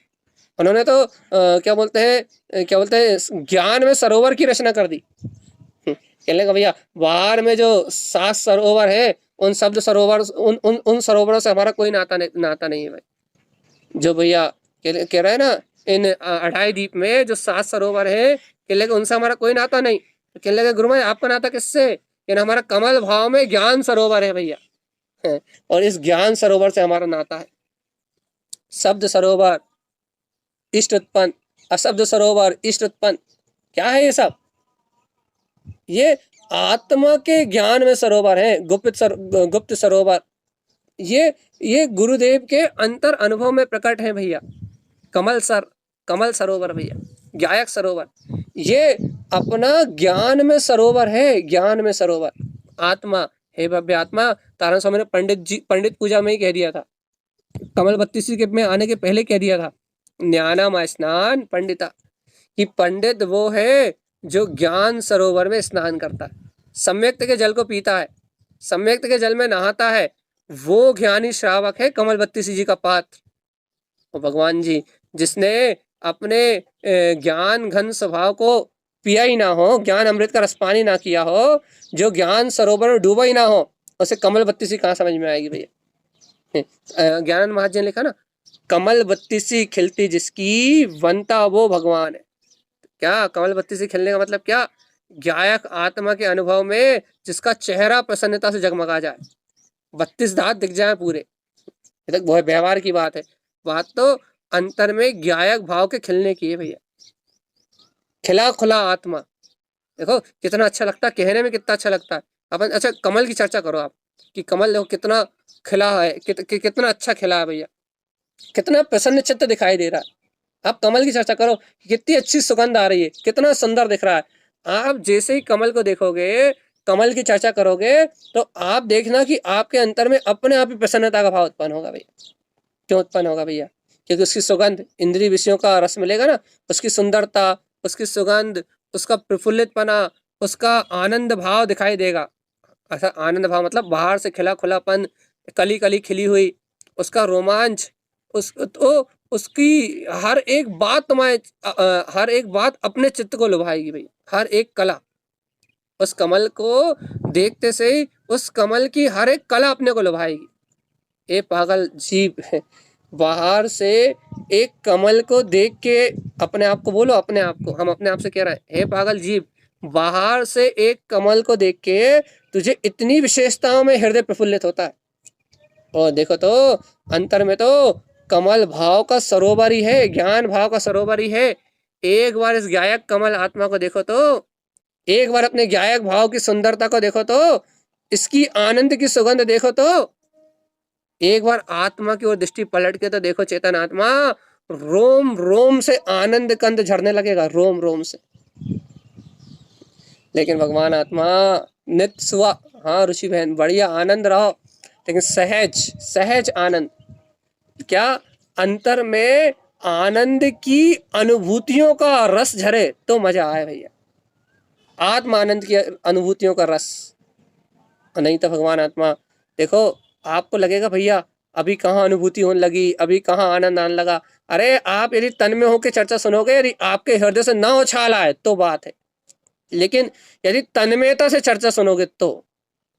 उन्होंने तो क्या बोलते हैं ज्ञान में सरोवर की रचना कर दी। कहने का भैया बाहर में जो 7 सरोवर है, उन शब्द सरोवर, उन सरोवरों से हमारा कोई नाता नहीं है भाई। जो भैया कह रहे हैं ना, इन 28 द्वीप में जो 7 सरोवर है, कहने का उनसे हमारा कोई नाता नहीं। कहने लगे गुरु भाई आपका नाता किससे? कहना हमारा कमल भाव में ज्ञान सरोवर है भैया, और इस ज्ञान सरोवर से हमारा नाता है। शब्द सरोवर इष्ट उत्पन्न, अशब्द सरोवर इष्ट उत्पन्न, क्या है ये सब? ये आत्मा के ज्ञान में सरोवर है, गुप्त सरोवर। ये गुरुदेव के अंतर अनुभव में प्रकट है भैया। कमल सरोवर भैया, गायक सरोवर, ये अपना ज्ञान में सरोवर है, ज्ञान में सरोवर। आत्मा, हे भव्य आत्मा, तारण स्वामी ने पंडित पूजा में ही कह दिया था, कमल 32 के में आने के पहले कह दिया था, ज्ञानम स्नान पंडिता, कि पंडित वो है जो ज्ञान सरोवर में स्नान करता है, सम्यक्त के जल को पीता है, सम्यक्त के जल में नहाता है, वो ज्ञानी श्रावक है कमल 32 जी का पात्र। और भगवान जी जिसने अपने ज्ञान घन स्वभाव को पिया ही ना हो, ज्ञान अमृत का रसपानी ना किया हो, जो ज्ञान सरोवर में डूबा ही ना हो, उसे कमल 32 कहाँ समझ में आएगी भैया? ज्ञान महाजन ने लिखा ना, कमल 32 खिलती जिसकी वनता वो भगवान है। क्या कमल 32 खिलने का मतलब क्या? गायक आत्मा के अनुभव में जिसका चेहरा प्रसन्नता से जगमगा जाए, 32 दांत दिख जाए पूरे। ये तो व्यवहार की बात है, बात तो अंतर में गायक भाव के खिलने की है भैया। खिला खुला आत्मा, देखो कितना अच्छा लगता है, कहने में कितना अच्छा लगता है। अपन अच्छा कमल की चर्चा करो आप, कि कमल देखो कितना खिला है, कितना अच्छा खिला है भैया, कितना प्रसन्न चित्त दिखाई दे रहा है। आप कमल की चर्चा करो, कितनी अच्छी सुगंध आ रही है, कितना सुंदर दिख रहा है। आप जैसे ही कमल को देखोगे, कमल की चर्चा करोगे, तो आप देखना कि आपके अंतर में अपने आप ही प्रसन्नता का भाव उत्पन्न होगा भैया। क्यों उत्पन्न होगा भैया? क्योंकि उसकी सुगंध, इंद्रिय विषयों का रस मिलेगा ना, उसकी सुंदरता, उसकी सुगंध, उसका प्रफुल्लितपना, उसका आनंद भाव दिखाई देगा। ऐसा आनंद भाव मतलब बाहर से खिला खुलापन, कली कली खिली हुई, उसका रोमांच, उसकी हर एक बात हर एक बात अपने चित्त को लुभाएगी भाई, हर एक कला। उस कमल को देखते से ही उस कमल की हर एक कला अपने को लुभाएगी। ए पागल जीव, बाहर से एक कमल को देख के अपने आप को बोलो, अपने आप को, हम अपने आप से कह रहे हैं, हे पागल जीव, बाहर से एक कमल को देख के तुझे इतनी विशेषताओं में हृदय प्रफुल्लित होता है, और देखो तो अंतर में तो कमल भाव का सरोवर ही है, ज्ञान भाव का सरोवर ही है। एक बार इस गायक कमल आत्मा को देखो तो, एक बार अपने गायक भाव की सुंदरता को देखो तो, इसकी आनंद की सुगंध देखो तो, एक बार आत्मा की ओर दृष्टि पलट के तो देखो चेतन आत्मा, रोम रोम से आनंद कंद झरने लगेगा, रोम रोम से। लेकिन भगवान आत्मा नित्य सुआ, हाँ ऋषि बहन बढ़िया आनंद रहो, लेकिन सहज सहज आनंद। क्या? अंतर में आनंद की अनुभूतियों का रस झरे तो मजा आए भैया, आत्म आनंद की अनुभूतियों का रस। नहीं तो भगवान आत्मा देखो, आपको लगेगा भैया अभी कहाँ अनुभूति होने लगी, अभी कहाँ आनंद आने लगा। अरे आप यदि तन में होकर चर्चा सुनोगे, यदि आपके हृदय से ना उछाल आए तो बात है, लेकिन यदि तन्मयता से चर्चा सुनोगे तो।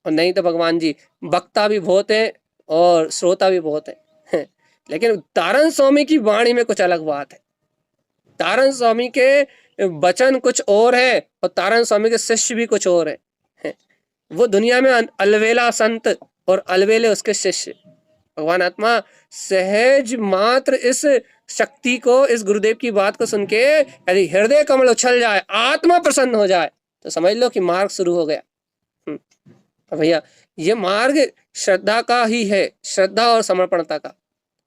और नहीं तो भगवान जी वक्ता भी बहुत है और श्रोता भी बहुत है लेकिन तारण स्वामी की वाणी में कुछ अलग बात है। तारण स्वामी के वचन कुछ और है और तारण स्वामी के शिष्य भी कुछ और है। वो दुनिया में अलवेला संत और अलवेले उसके शिष्य। भगवान आत्मा सहज मात्र इस शक्ति को, इस गुरुदेव की बात को सुन के यदि हृदय कमल उछल जाए, आत्मा प्रसन्न हो जाए, तो समझ लो कि मार्ग शुरू हो गया। भैया ये मार्ग श्रद्धा का ही है, श्रद्धा और समर्पणता का।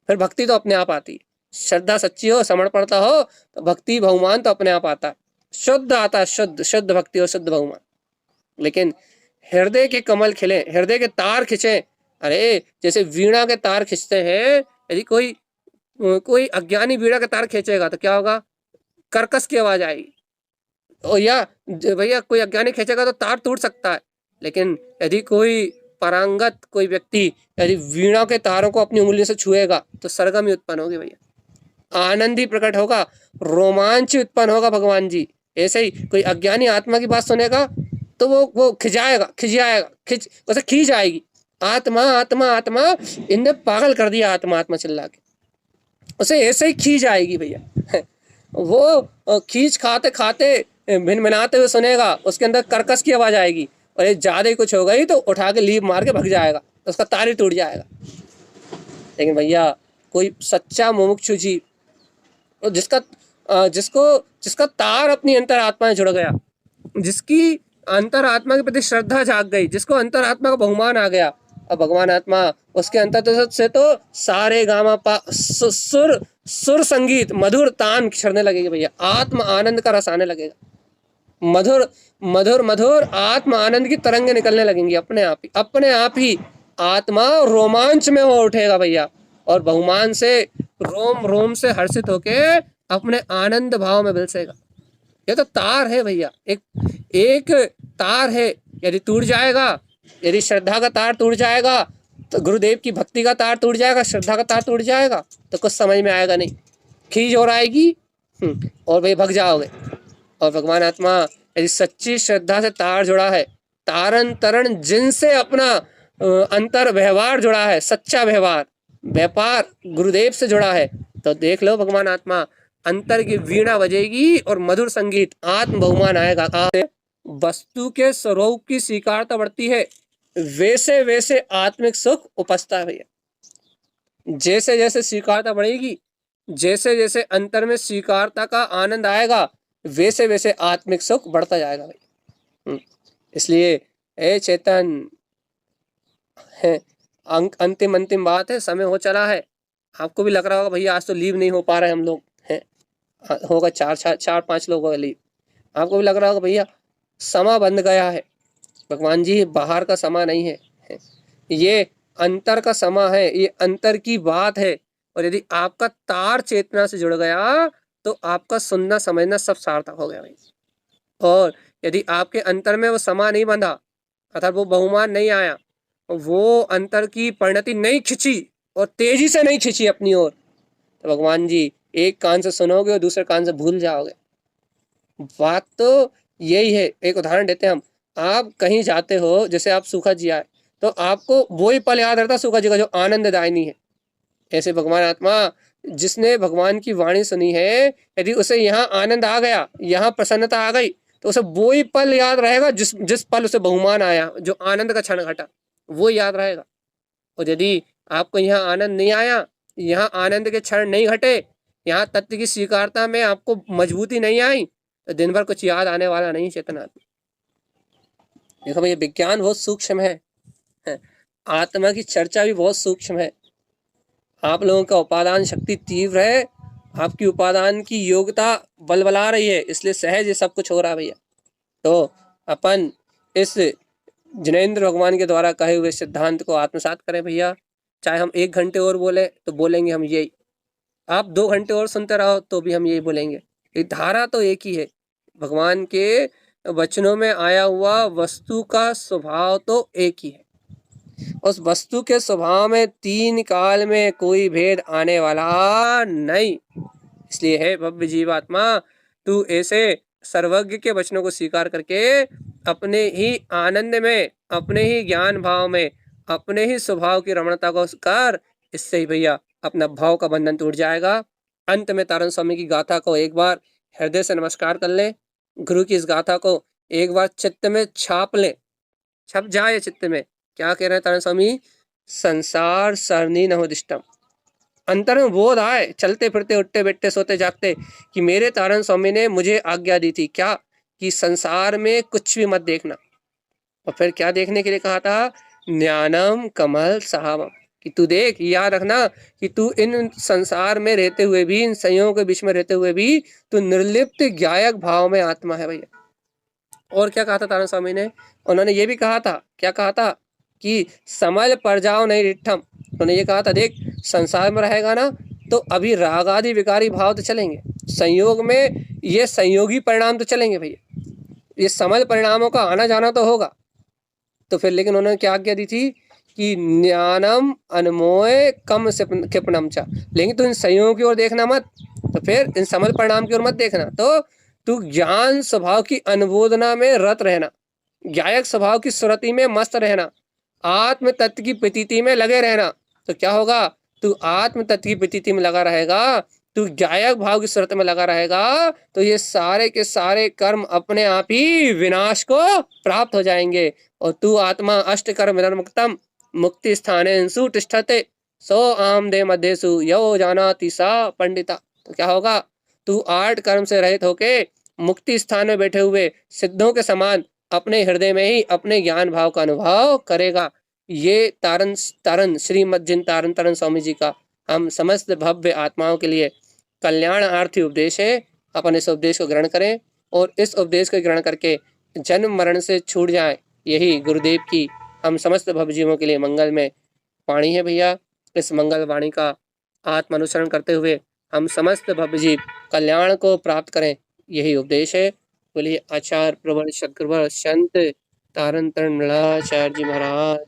फिर भक्ति तो अपने आप आती है। श्रद्धा सच्ची हो, समर्पणता हो, तो भक्ति बहुमान तो अपने आप आता है, शुद्ध आता है, शुद्ध शुद्ध भक्ति और शुद्ध बहुमान। लेकिन हृदय के कमल खिले, हृदय के तार खिंचे। अरे जैसे वीणा के तार खींचते हैं, यदि कोई अज्ञानी वीणा के तार खींचेगा तो क्या होगा? कर्कश की आवाज आएगी। और या भैया कोई अज्ञानी खींचेगा तो तार टूट सकता है, लेकिन यदि कोई पारंगत कोई व्यक्ति यदि वीणा के तारों को अपनी उंगली से छुएगा तो सरगम ही उत्पन्न होगी भैया, आनंद ही प्रकट होगा, रोमांच उत्पन्न होगा। भगवान जी ऐसे ही कोई अज्ञानी आत्मा की बात सुनेगा तो वो उसे खींच आएगी। आत्मा आत्मा आत्मा, इनने पागल कर दिया, आत्मा आत्मा चिल्ला के उसे ऐसे ही खींच आएगी भैया वो खींच खाते खाते भिनभिनाते हुए सुनेगा, उसके अंदर कर्कश की आवाज आएगी, और ये ज्यादा ही कुछ हो गई तो उठा के लीप मार के भग जाएगा, तो उसका तार ही टूट जाएगा। लेकिन भैया कोई सच्चा मुमुक्षु जी, जिसका तार अपनी अंतरात्मा में जुड़ गया, जिसकी अंतरात्मा के प्रति श्रद्धा जाग गई, जिसको अंतरात्मा का बहुमान आ गया, और भगवान आत्मा उसके अंतर से तो सारे गामा पा सुर संगीत मधुर तान छड़ने लगेगी भैया, आत्म आनंद का रस आने लगेगा, मधुर मधुर मधुर आत्म आनंद की तरंगे निकलने लगेंगी अपने आप ही आत्मा रोमांच में हो उठेगा भैया, और बहुमान से रोम रोम से हर्षित होके अपने आनंद भाव में बिलसेगा। ये तो तार है भैया, एक तार है, यदि टूट जाएगा, यदि श्रद्धा का तार टूट जाएगा तो गुरुदेव की भक्ति का तार टूट जाएगा, श्रद्धा का तार टूट जाएगा तो कुछ समझ में आएगा नहीं, खींच हो आएगी और भाई भग जाओगे। और भगवान आत्मा यदि सच्ची श्रद्धा से तार जुड़ा है, तारण तरण जिनसे अपना अंतर व्यवहार जुड़ा है, सच्चा व्यवहार व्यापार गुरुदेव से जुड़ा है, तो देख लो भगवान आत्मा अंतर की वीणा बजेगी और मधुर संगीत आत्म बहुमान आएगा। वस्तु के स्वरूप की स्वीकारता बढ़ती है, वैसे वैसे आत्मिक सुख उपजता है भैया। जैसे जैसे स्वीकारता बढ़ेगी, जैसे जैसे अंतर में स्वीकारता का आनंद आएगा, वैसे वैसे आत्मिक सुख बढ़ता जाएगा भैया। इसलिए ए चेतन है, अंतिम बात है, समय हो चला है। आपको भी लग रहा होगा भैया आज तो लीव नहीं हो पा रहे हम लोग हैं, होगा 4-5 लोगों का लीव। आपको भी लग रहा होगा भैया समा बंध गया है। भगवान जी बाहर का समा नहीं है, ये अंतर का समा है, ये अंतर की बात है। और यदि आपका तार चेतना से जुड़ गया तो आपका सुनना समझना सब सार्थक हो गया भाई। और यदि आपके अंतर में वो समा नहीं बंधा, अर्थात वो बहुमान नहीं आया, वो अंतर की परिणति नहीं खिंची और तेजी से नहीं खिंची अपनी ओर, तो भगवान जी एक कान से सुनोगे और दूसरे कान से भूल जाओगे। बात तो यही है। एक उदाहरण देते हैं हम, आप कहीं जाते हो, जैसे आप सूखा जी आए तो आपको वही पल याद रहता सूखा जी का जो आनंददायिनी है। ऐसे भगवान आत्मा जिसने भगवान की वाणी सुनी है, यदि उसे यहाँ आनंद आ गया, यहाँ प्रसन्नता आ गई, तो उसे वही पल याद रहेगा जिस पल उसे बहुमान आया, जो आनंद का क्षण घटा, वो याद रहेगा। और यदि आपको यहाँ आनंद नहीं आया, यहाँ आनंद के क्षण नहीं घटे, यहाँ तत्व की स्वीकारता में आपको मजबूती नहीं आई, तो दिन भर कुछ याद आने वाला नहीं चेतन आत्मा। देखो भैया विज्ञान बहुत सूक्ष्म है, आत्मा की चर्चा भी बहुत सूक्ष्म है। आप लोगों का उपादान शक्ति तीव्र है आपकी उपादान की योग्यता बलबला रही है, इसलिए सहज ये सब कुछ हो रहा है भैया। तो अपन इस जिनेंद्र भगवान के द्वारा कहे हुए सिद्धांत को आत्मसात करें भैया। चाहे हम 1 घंटे और बोले तो बोलेंगे हम यही, आप 2 घंटे और सुनते रहो तो भी हम यही बोलेंगे। ये धारा तो एक ही है, भगवान के वचनों में आया हुआ वस्तु का स्वभाव तो एक ही है। उस वस्तु के स्वभाव में 3 काल में कोई भेद आने वाला नहीं। इसलिए है भव्य जीवात्मा, तू ऐसे सर्वज्ञ के वचनों को स्वीकार करके अपने ही आनंद में, अपने ही ज्ञान भाव में, अपने ही स्वभाव की रमणता को कर। इससे ही भैया अपना भाव का बंधन टूट जाएगा। अंत में तारण स्वामी की गाथा को एक बार हृदय से नमस्कार कर ले, गुरु की इस गाथा को एक बार चित्त में छाप ले, छप जाए चित्त में। क्या कह रहे हैं तारण स्वामी? संसार सरनी न हो दिष्टम। अंतर में बोध आए, चलते फिरते, उठते बैठते, सोते जागते, कि मेरे तारण स्वामी ने मुझे आज्ञा दी थी क्या, कि संसार में कुछ भी मत देखना। और फिर क्या देखने के लिए कहा था? ज्ञानम कमल सहावम, कि तू देख, याद रखना कि तू इन संसार में रहते हुए भी, इन संयोगों के बीच में रहते हुए भी तू निर्लिप्त ज्ञायक भाव में आत्मा है भैया। और क्या कहा था तारण स्वामी ने? उन्होंने ये भी कहा था, क्या कहा था? कि समल पर जाओ नहीं रिठम। उन्होंने ये कहा था, देख संसार में रहेगा ना तो अभी राग आदि विकारी भाव तो चलेंगे, संयोग में ये संयोगी परिणाम तो चलेंगे भैया, ये समल परिणामों का आना जाना तो होगा। तो फिर लेकिन उन्होंने क्या आज्ञा दी थी कि ज्ञानम अनमोय कम क्षिपणम चा, लेकिन तू इन संयोगों की ओर देखना मत, तो फिर इन समल परिणाम की ओर मत देखना, तो तू ज्ञान स्वभाव की अनुबोधना में रत रहना, ज्ञायक स्वभाव की सुरति में मस्त रहना, आत्म तत्व की प्रतीति में लगे रहना। तो क्या होगा? तू आत्म तत्व की प्रतीति में लगा रहेगा, तू ज्ञायक भाव की सुरत में लगा रहेगा, तो ये सारे के सारे कर्म अपने आप ही विनाश को प्राप्त हो जाएंगे। और तू आत्मा अष्ट कर्म विनिर्मुक्तम मुक्ति स्थाने सुतिष्ठते सो आम दे मध्यसु यो जानाति सा पंडिता। तो क्या होगा? तू 8 कर्म से रहित होके मुक्ति स्थान में बैठे हुए सिद्धों के समान अपने हृदय में ही अपने ज्ञान भाव का अनुभव करेगा। ये तारण श्रीमद जिन तारण तारण स्वामी जी का हम समस्त भव्य आत्माओं के लिए कल्याणार्थी उपदेश है। अपन इस उपदेश को ग्रहण करें और इस उपदेश को ग्रहण करके जन्म मरण से छूट जाए, यही गुरुदेव की हम समस्त भव्य जीवों के लिए मंगल में वाणी है भैया। इस मंगल वाणी का आत्म अनुसरण करते हुए हम समस्त भव्य जीव कल्याण को प्राप्त करें, यही उपदेश है। बोलिए आचार्य प्रवर सदगुरुवर संत तारण तारण मृणाचार्य जी महाराज।